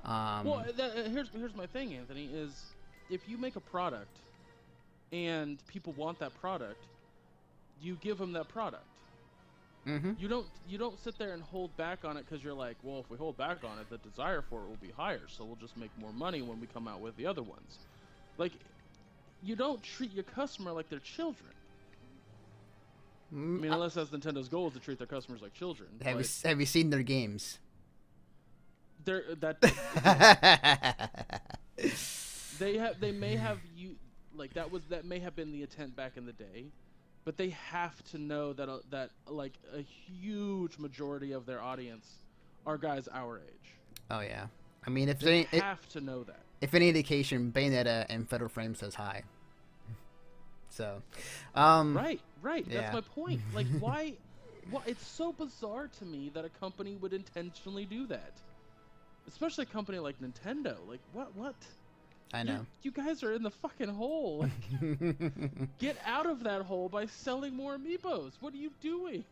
B: Well, here's my thing, Anthony, is if you make a product and people want that product, you give them that product.
A: Mm-hmm.
B: You don't sit there and hold back on it because you're like, well, if we hold back on it, the desire for it will be higher, so we'll just make more money when we come out with the other ones. Like, you don't treat your customer like they're children. I mean, unless that's Nintendo's goal is to treat their customers like children.
A: Have you seen their games?
B: They may have that may have been the intent back in the day, but they have to know that like a huge majority of their audience are guys our age.
A: Oh yeah, I mean if
B: they have to know that.
A: If any indication, Bayonetta and Fatal Frame says hi. So,
B: right. That's
A: yeah.
B: my point. Like, why? It's so bizarre to me that a company would intentionally do that, especially a company like Nintendo. Like, what?
A: I know.
B: You guys are in the fucking hole. Like, get out of that hole by selling more amiibos. What are you doing?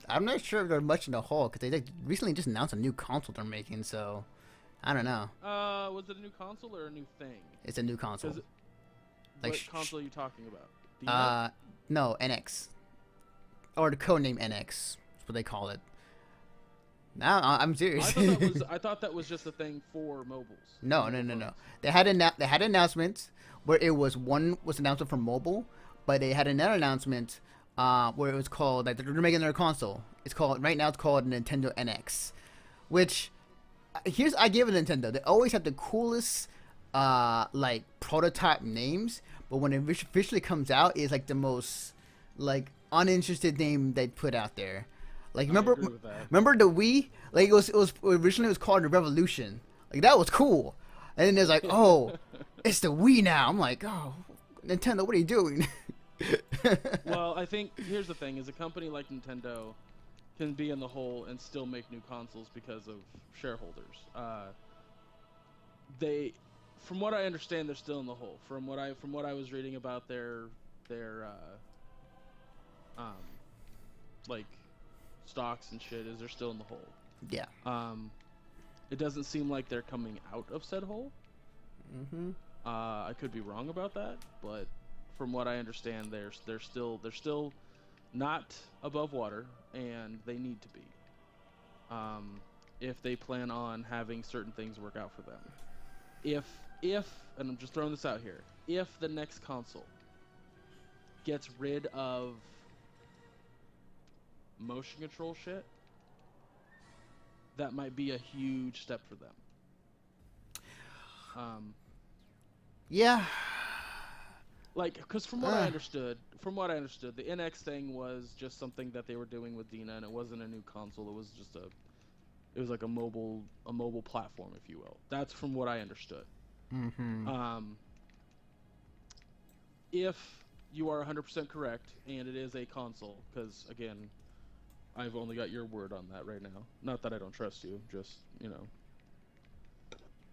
A: I'm not sure if they're much in the hole because they recently just announced a new console they're making. So, I don't know.
B: Was it a new console or a new thing?
A: It's a new console.
B: What console are you talking about?
A: No, NX. Or the codename NX. That's what they call it. No, I'm serious.
B: I thought that was just a thing for mobiles.
A: No. They had an announcement where it was announcement for mobile, but they had another announcement where it was called like they're making their console. It's called Nintendo NX, which I give it Nintendo. They always have the coolest like prototype names, but when it officially comes out, it's like the most like uninterested name they put out there. Like remember the Wii? Like it was originally called the Revolution. Like that was cool. And then there's like, oh, it's the Wii now. I'm like, oh, Nintendo, what are you doing?
B: Well, I think here's the thing: is a company like Nintendo can be in the hole and still make new consoles because of shareholders. From what I understand, they're still in the hole. From what I was reading about their like stocks and shit, is they're still in the hole.
A: Yeah.
B: It doesn't seem like they're coming out of said hole.
A: Mm-hmm.
B: I could be wrong about that, but from what I understand, they're still not above water, and they need to be. If they plan on having certain things work out for them. If and I'm just throwing this out here, if the next console gets rid of motion control shit, that might be a huge step for them.
A: Yeah.
B: Like, because from what I understood, the NX thing was just something that they were doing with Dina, and it wasn't a new console. It was just it was like a mobile platform, if you will. That's from what I understood.
A: Mm-hmm.
B: If you are 100% correct, and it is a console, because again, I've only got your word on that right now. Not that I don't trust you, just,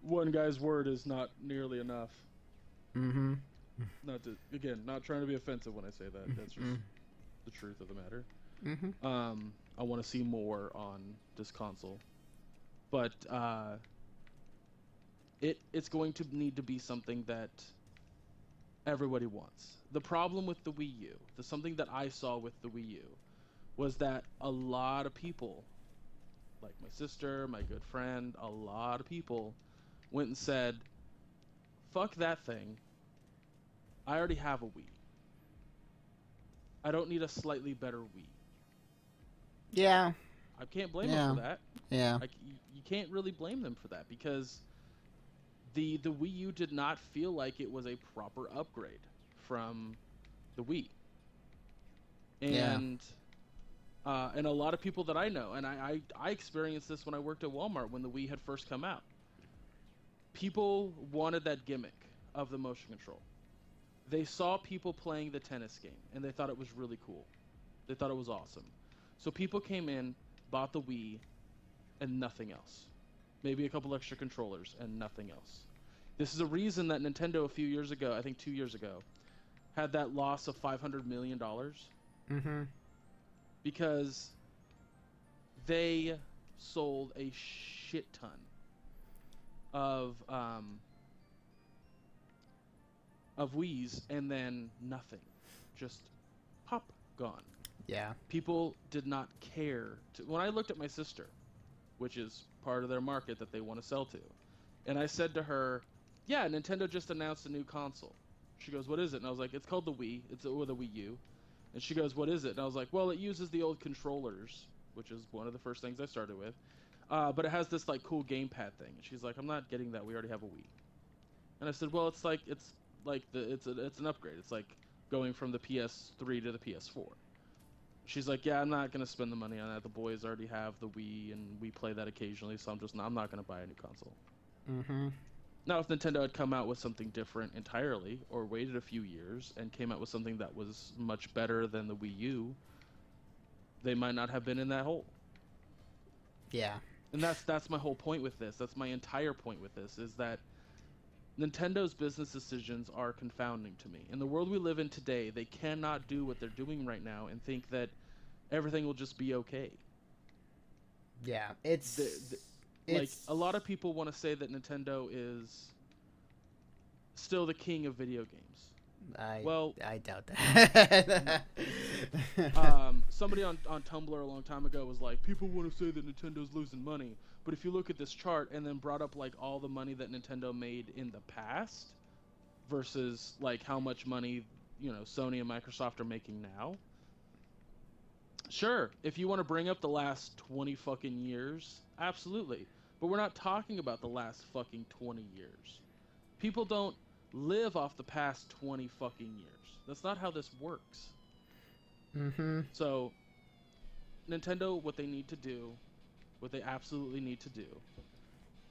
B: one guy's word is not nearly enough.
A: Mm-hmm.
B: Not trying to be offensive when I say that. That's just the truth of the matter.
A: Mm-hmm.
B: I want to see more on this console, but it's going to need to be something that everybody wants. The problem with the Wii U, something that I saw with the Wii U, was that a lot of people, like my sister, my good friend, a lot of people went and said, fuck that thing. I already have a Wii. I don't need a slightly better Wii.
A: Yeah.
B: I can't blame them for that.
A: Yeah.
B: You can't really blame them for that because the Wii U did not feel like it was a proper upgrade from the Wii. And and a lot of people that I know, and I experienced this when I worked at Walmart when the Wii had first come out. People wanted that gimmick of the motion control. They saw people playing the tennis game, and they thought it was really cool. They thought it was awesome. So people came in, bought the Wii, and nothing else. maybe a couple extra controllers, and nothing else. This is a reason that Nintendo a few years ago, I think 2 years ago, had that loss of $500 million.
A: Mm-hmm.
B: Because they sold a shit ton of Wii's, and then nothing. Just pop, gone.
A: Yeah.
B: People did not care. When I looked at my sister, which is part of their market that they want to sell to, and I said to her, yeah, Nintendo just announced a new console. She goes, what is it? And I was like, it's called the Wii. It's with a Wii U. And she goes, what is it? And I was like, well, it uses the old controllers, which is one of the first things I started with. But it has this like cool gamepad thing. And she's like, I'm not getting that. We already have a Wii. And I said, well, it's an upgrade. It's like going from the PS3 to the PS4. She's like, yeah, I'm not gonna spend the money on that. The boys already have the Wii, and we play that occasionally, so I'm not gonna buy a new console.
A: Mm-hmm.
B: Now, if Nintendo had come out with something different entirely, or waited a few years and came out with something that was much better than the Wii U, they might not have been in that hole.
A: Yeah.
B: And that's my whole point with this. That's my entire point with this, is that Nintendo's business decisions are confounding to me. In the world we live in today, they cannot do what they're doing right now and think that everything will just be okay.
A: Yeah, it's
B: like, a lot of people want to say that Nintendo is still the king of video games.
A: I doubt that.
B: Somebody on Tumblr a long time ago was like, people want to say that Nintendo's losing money, but if you look at this chart and then brought up like all the money that Nintendo made in the past versus like how much money, you know, Sony and Microsoft are making now. Sure, if you want to bring up the last 20 fucking years, absolutely. But we're not talking about the last fucking 20 years. People don't live off the past 20 fucking years. That's not how this works.
A: Mm-hmm.
B: So, Nintendo, what they need to do, what they absolutely need to do,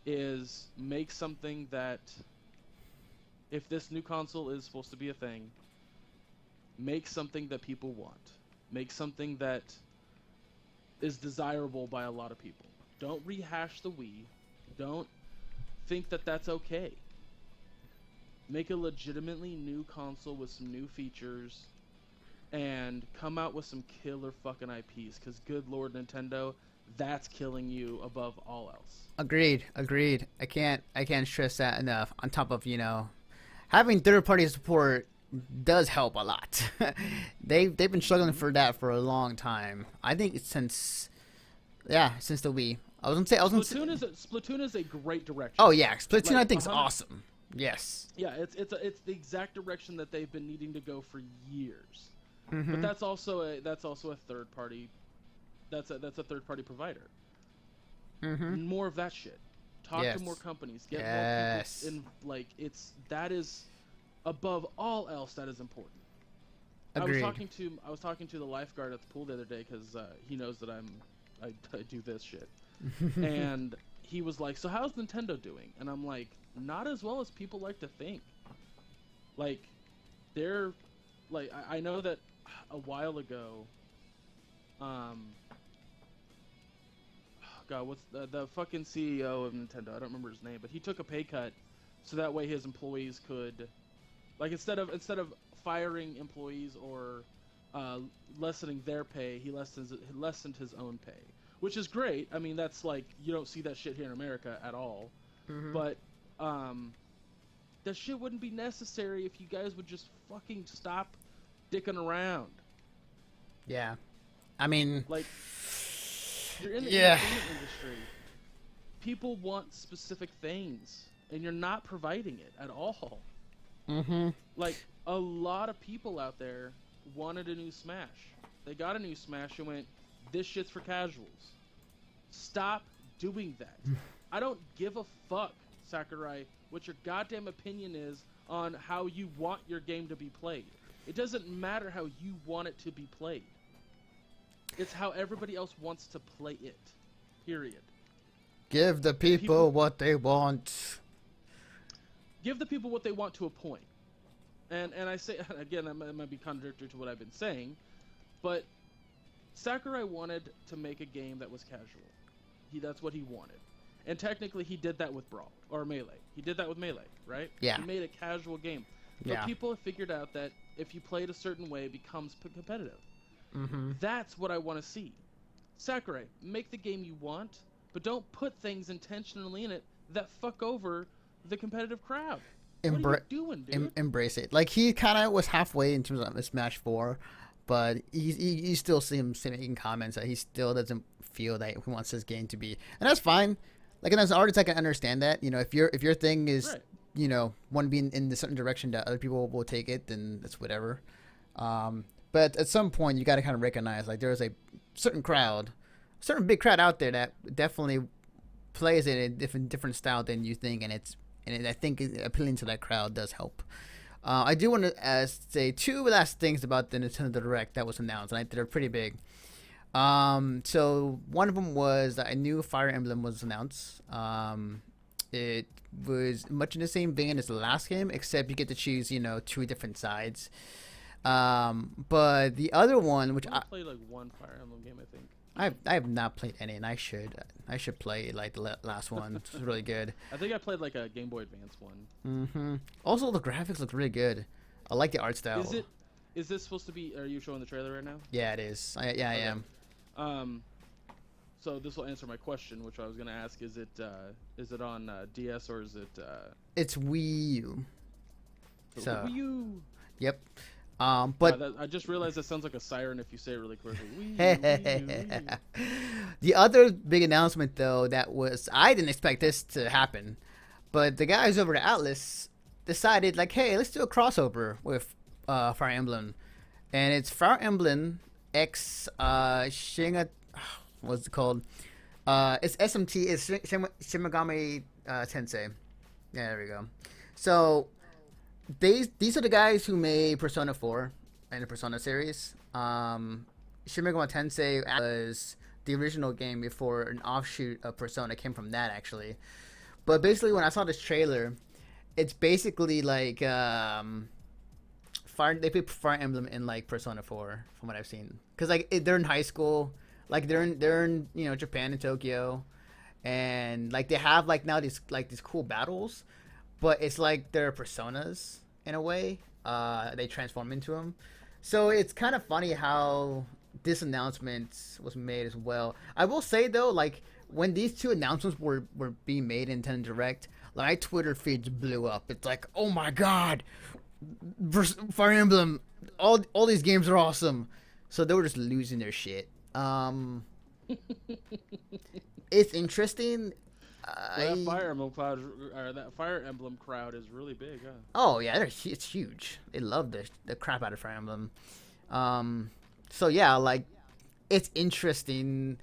B: is make something that, if this new console is supposed to be a thing, make something that people want. Make something that is desirable by a lot of people. Don't rehash the Wii. Don't think that that's okay. Make a legitimately new console with some new features and come out with some killer fucking IPs, because good lord, Nintendo, that's killing you above all else.
A: Agreed. I can't stress that enough. On top of, you know, having third-party support does help a lot. They've been struggling for that for a long time. I think it's since the Wii.
B: Splatoon is a great direction.
A: Oh yeah, Splatoon,
B: like,
A: I think is awesome. Yes.
B: Yeah, it's the exact direction that they've been needing to go for years.
A: Mm-hmm.
B: But that's also a third party. That's a third party provider.
A: Mm-hmm.
B: More of that shit. Talk to more companies. Get more people in. Like, that is above all else. That is important.
A: Agreed.
B: I was talking to the lifeguard at the pool the other day, because he knows that I do this shit, and he was like, "So how's Nintendo doing?" And I'm like, "Not as well as people like to think. Like, they're like, I know that a while ago, God, what's the fucking CEO of Nintendo? I don't remember his name, but he took a pay cut so that way his employees could, like, instead of firing employees or lessening their pay, he lessened his own pay, which is great. I mean, that's like, you don't see that shit here in America at all.
A: Mm-hmm.
B: But that shit wouldn't be necessary if you guys would just fucking stop dicking around.
A: Yeah, I mean,
B: like, you're in the entertainment industry. People want specific things, and you're not providing it at all.
A: Mm-hmm.
B: Like, a lot of people out there wanted a new Smash. They got a new Smash and went, this shit's for casuals. Stop doing that. I don't give a fuck, Sakurai, what your goddamn opinion is on how you want your game to be played. It doesn't matter how you want it to be played. It's how everybody else wants to play it. Period.
A: Give the people what they want.
B: Give the people what they want to a point. And I say, again, that might be contradictory to what I've been saying, but Sakurai wanted to make a game that was casual. That's what he wanted. And technically, he did that with Brawl or Melee. He did that with Melee, right?
A: Yeah.
B: He made a casual game. But people have figured out that if you play it a certain way, it becomes competitive.
A: Mm-hmm.
B: That's what I want to see. Sakurai, make the game you want, but don't put things intentionally in it that fuck over the competitive crowd. What are you doing, dude?
A: Embrace it. Like, he kind of was halfway in terms of Smash 4, but you still see him making comments that he still doesn't feel that he wants his game to be, and that's fine. Like, and as an artist, I can understand that. You know, if your thing is, right, you know, want to be in a certain direction that other people will take it, then it's whatever. But at some point, you got to kind of recognize, like, there's a certain big crowd out there that definitely plays it in a different style than you think, and I think appealing to that crowd does help. I do want to say two last things about the Nintendo Direct that was announced, and they're pretty big. So one of them was that a new Fire Emblem was announced. It was much in the same vein as the last game, except you get to choose, you know, 2 different sides. But the other one, which
B: I played like one Fire Emblem game, I think.
A: I have not played any, and I should play like the last one. It's really good.
B: I think I played like a Game Boy Advance one.
A: Mm-hmm. Also, the graphics look really good. I like the art style.
B: Is this supposed to be? Are you showing the trailer right now?
A: Yeah, it is. I am.
B: So this will answer my question, which I was gonna ask: Is it on DS or is it?
A: It's Wii U.
B: So Wii U.
A: Yep. But
B: I just realized that sounds like a siren if you say it really quickly. Wii U.
A: The other big announcement, though, I didn't expect this to happen, but the guys over at Atlas decided, like, hey, let's do a crossover with Fire Emblem, and it's Fire Emblem X Shinga. What's it called? It's SMT. It's Shimigami Tensei. Yeah, there we go. So these are the guys who made Persona 4 and the Persona series. Shimigami Tensei was the original game before an offshoot of Persona came from that, actually. But basically, when I saw this trailer, it's basically like they put Fire Emblem in like Persona 4 from what I've seen, because like they're in high school, like they're in you know, Japan and Tokyo, and like they have like now these cool battles, but it's like they're personas in a way. They transform into them, so it's kind of funny how this announcement was made as well. I will say though, like when these two announcements were being made in Nintendo Direct, like my Twitter feeds blew up. It's like, oh my god, Fire Emblem, all these games are awesome. So they were just losing their shit. It's interesting.
B: Well, that Fire Emblem crowd is really big, huh?
A: Oh yeah, it's huge. They love the crap out of Fire Emblem. So yeah, like it's interesting.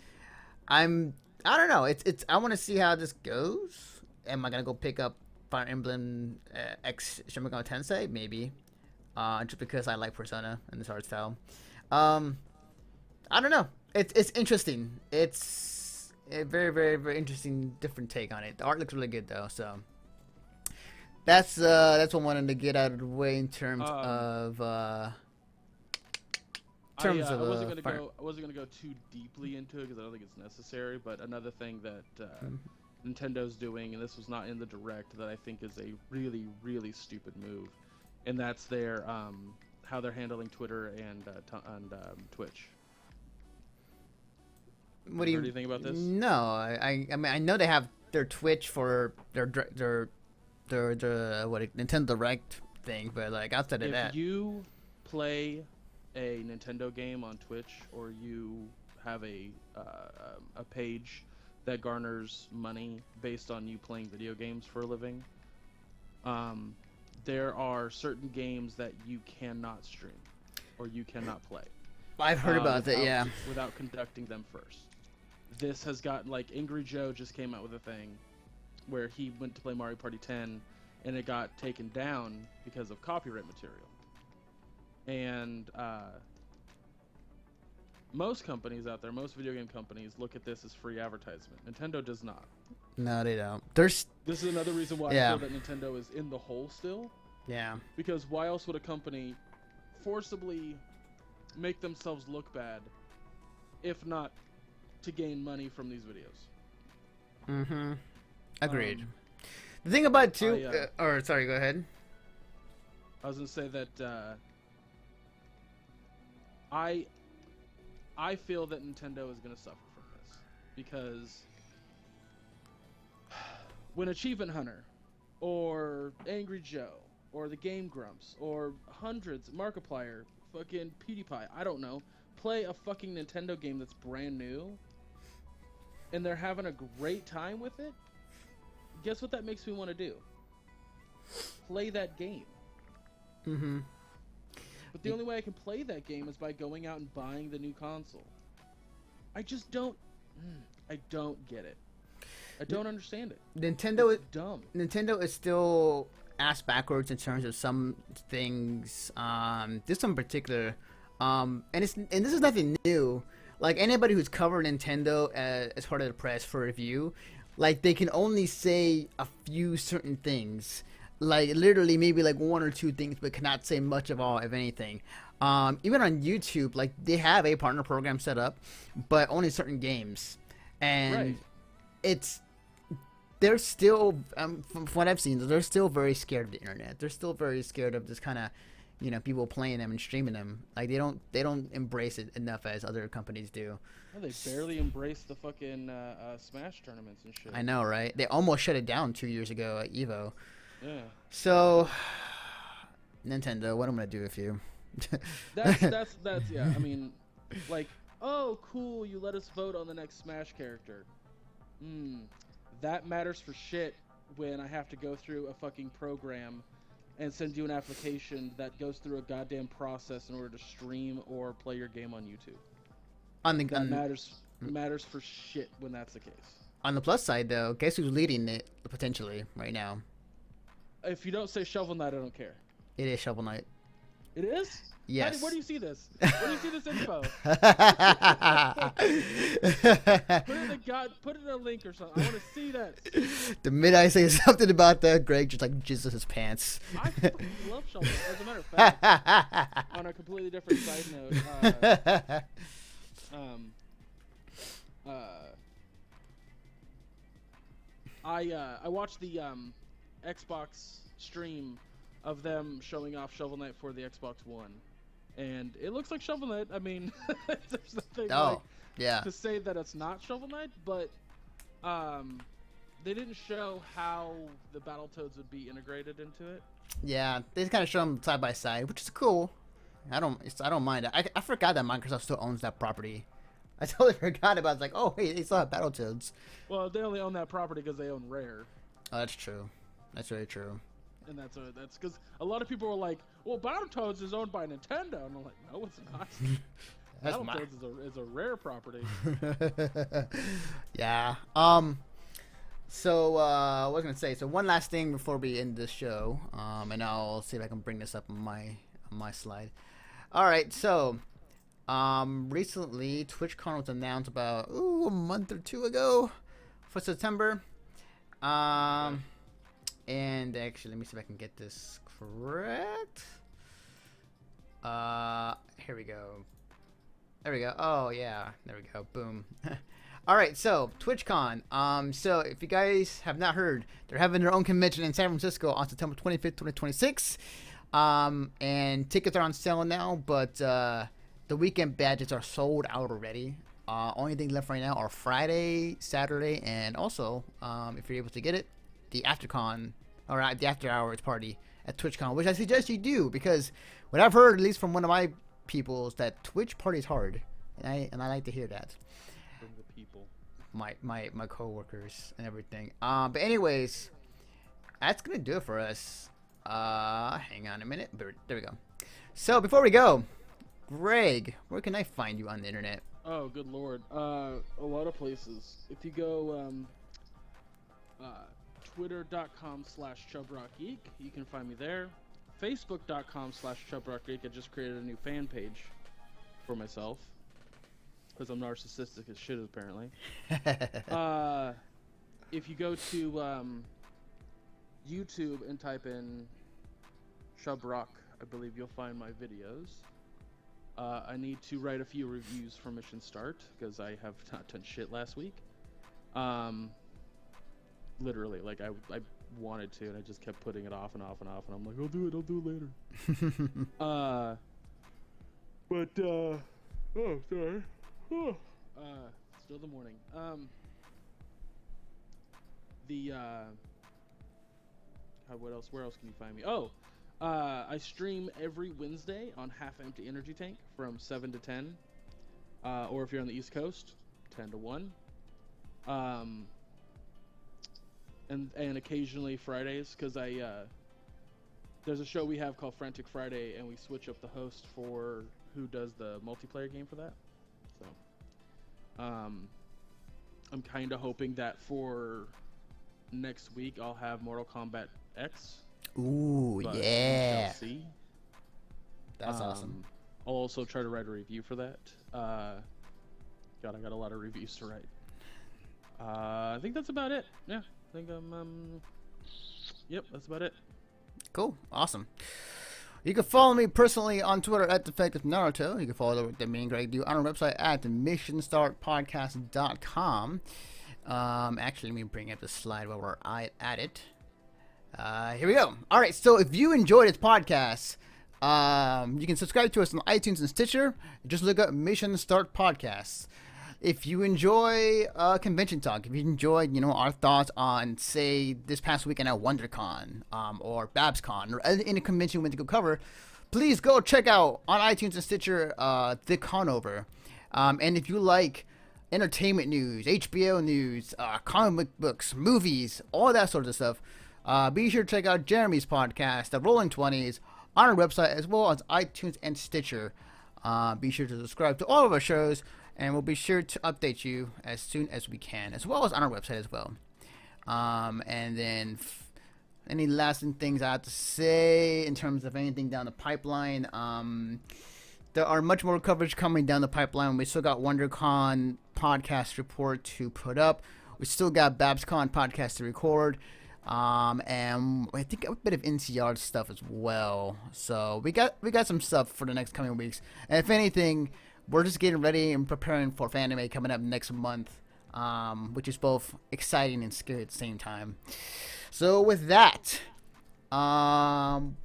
A: I don't know. It's I want to see how this goes. Am I gonna go pick up Fire Emblem X Shimigami Tensei? Maybe. Just because I like Persona and this art style. I don't know. It's interesting. It's a very, very, very interesting, different take on it. The art looks really good though, so that's what I wanted to get out of the way in terms of. I
B: wasn't gonna go too deeply into it because I don't think it's necessary. But another thing that Nintendo's doing, and this was not in the Direct, that I think is a really, really stupid move, and that's their how they're handling Twitter and Twitch.
A: What do you
B: think about this?
A: No, I mean I know they have their Twitch for their Nintendo Direct thing, but like outside of that,
B: if you play a Nintendo game on Twitch or you have a page that garners money based on you playing video games for a living, there are certain games that you cannot stream or you cannot play.
A: I've heard about that, yeah.
B: Without conducting them first. This has got, like, Angry Joe just came out with a thing where he went to play Mario Party 10 and it got taken down because of copyright material. And most companies out there, most video game companies, look at this as free advertisement. Nintendo does not.
A: No, they don't.
B: This is another reason why I feel that Nintendo is in the hole still.
A: Yeah.
B: Because why else would a company forcibly make themselves look bad if not to gain money from these videos?
A: Mm-hmm. Agreed. The thing about it too, sorry, go ahead.
B: I was gonna say that I feel that Nintendo is gonna suffer from this because when Achievement Hunter or Angry Joe or the Game Grumps or hundreds, Markiplier, fucking PewDiePie, I don't know, play a fucking Nintendo game that's brand new and they're having a great time with it, guess what that makes me want to do? Play that game.
A: Mm-hmm.
B: But the only way I can play that game is by going out and buying the new console. I just don't get it. I don't understand it.
A: Nintendo is
B: dumb.
A: Nintendo is still ass backwards in terms of some things. This in particular, and this is nothing new. Like anybody who's covered Nintendo as part of the press for review, like they can only say a few certain things. Like literally maybe like one or two things, but cannot say much of all, if anything. Even on YouTube, like they have a partner program set up, but only certain games, and they're still, from what I've seen, they're still very scared of the internet. They're still very scared of just kind of, people playing them and streaming them. Like they don't embrace it enough as other companies do.
B: Well, they barely embrace the fucking Smash tournaments and shit.
A: I know, right? They almost shut it down 2 years ago at Evo.
B: Yeah.
A: So, Nintendo, what am I gonna do with you?
B: that's yeah. I mean, like, oh, cool, you let us vote on the next Smash character. That matters for shit when I have to go through a fucking program and send you an application that goes through a goddamn process in order to stream or play your game on YouTube. Matters for shit when that's the case.
A: On the plus side, though, guess who's leading it potentially right now?
B: If you don't say Shovel Knight, I don't care.
A: It is Shovel Knight.
B: It is?
A: Yes.
B: Where do you see this? Where do you see this info? Put it in a link or something. I want to see that.
A: The minute I say something about that, Greg just like jizzes his pants.
B: I fucking love Shovel Knight. As a matter of fact, on a completely different side note, I watched the Xbox stream of them showing off Shovel Knight for the Xbox One, and it looks like Shovel Knight. I mean, there's nothing to say that it's not Shovel Knight, but they didn't show how the Battletoads would be integrated into it.
A: Yeah, they kind of show them side by side, which is cool. I don't mind it. I forgot that Microsoft still owns that property. I totally forgot about it. It's like, oh, hey, they still have Battletoads.
B: Well, they only own that property because they own Rare.
A: Oh, that's true. That's very true.
B: And that's because a lot of people were like, well, Battletoads is owned by Nintendo. And I'm like, no, it's not. Battletoads is a Rare property.
A: Yeah. So, what was I going to say? So, one last thing before we end this show. And I'll see if I can bring this up on my slide. All right. So, recently, TwitchCon was announced about, a month or two ago for September. And actually, let me see if I can get this correct. Here we go. There we go. Oh, yeah. There we go. Boom. All right, so TwitchCon. So if you guys have not heard, they're having their own convention in San Francisco on September 25th, 2026. And tickets are on sale now, but the weekend badges are sold out already. Only thing left right now are Friday, Saturday, and also, if you're able to get it, the AfterCon, or the After Hours party at TwitchCon, which I suggest you do, because what I've heard, at least from one of my people, is that Twitch parties hard, and I like to hear that.
B: From the people.
A: My coworkers and everything. But anyways, that's gonna do it for us. Hang on a minute. There we go. So before we go, Greg, where can I find you on the internet?
B: Oh, good lord. A lot of places. If you go twitter.com/chubrockgeek, you can find me there. Facebook.com/chubrockgeek. I just created a new fan page for myself because I'm narcissistic as shit, apparently. If you go to YouTube and type in Chubrock, I believe you'll find my videos. I need to write a few reviews for Mission Start because I have not done shit last week. literally. Like I wanted to, and I just kept putting it off and off and off, and I'm like, I'll do it later. Oh, sorry. Still the morning. What else? Where else can you find me? Oh, I stream every Wednesday on Half Empty Energy Tank from 7 to 10, or if you're on the East Coast, 10 to 1. And occasionally Fridays, because there's a show we have called Frantic Friday, and we switch up the host for who does the multiplayer game for that. So, I'm kind of hoping that for next week I'll have Mortal Kombat X.
A: Ooh, yeah.
B: We shall see.
A: That's awesome.
B: I'll also try to write a review for that. God, I got a lot of reviews to write. I think that's about it. Yeah, I think yep, that's about it.
A: Cool, awesome. You can follow me personally on Twitter at DefectiveNaruto. You can follow the me and Greg do on our website at missionstartpodcast.com. Actually, let me bring up the slide while we're at it. Here we go. All right, so if you enjoyed this podcast, you can subscribe to us on iTunes and Stitcher. Just look up Mission Start Podcasts. If you enjoy convention talk, if you enjoyed, our thoughts on, say, this past weekend at WonderCon, or BabsCon, or any convention we went to go cover, please go check out on iTunes and Stitcher The Conover. And if you like entertainment news, HBO news, comic books, movies, all that sort of stuff, be sure to check out Jeremy's podcast, The Rolling 20s, on our website as well as iTunes and Stitcher. Be sure to subscribe to all of our shows, and we'll be sure to update you as soon as we can, as well as on our website as well. And then any lasting things I have to say in terms of anything down the pipeline. There are much more coverage coming down the pipeline. We still got WonderCon podcast report to put up. We still got BabsCon podcast to record. And I think a bit of NCR stuff as well. So we got some stuff for the next coming weeks. And if anything, we're just getting ready and preparing for Fanime coming up next month, which is both exciting and scary at the same time. So with that,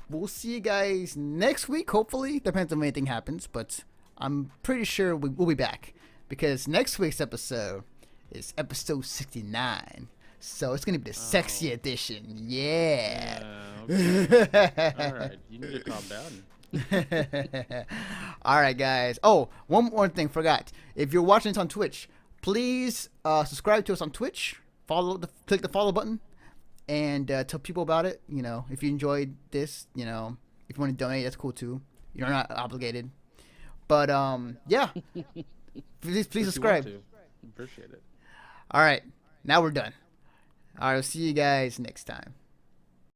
A: we'll see you guys next week, hopefully. Depends on if anything happens, but I'm pretty sure we'll be back, because next week's episode is episode 69. So it's going to be the sexy edition. Yeah.
B: Okay. All right. You need to calm down.
A: All right, guys. Oh, one more thing, forgot. If you're watching this on Twitch, please subscribe to us on Twitch. Click the follow button, and tell people about it. If you enjoyed this, if you want to donate, that's cool too. You're not obligated. But yeah, please subscribe.
B: Appreciate it.
A: All right, now we're done. All right, I'll see you guys next time.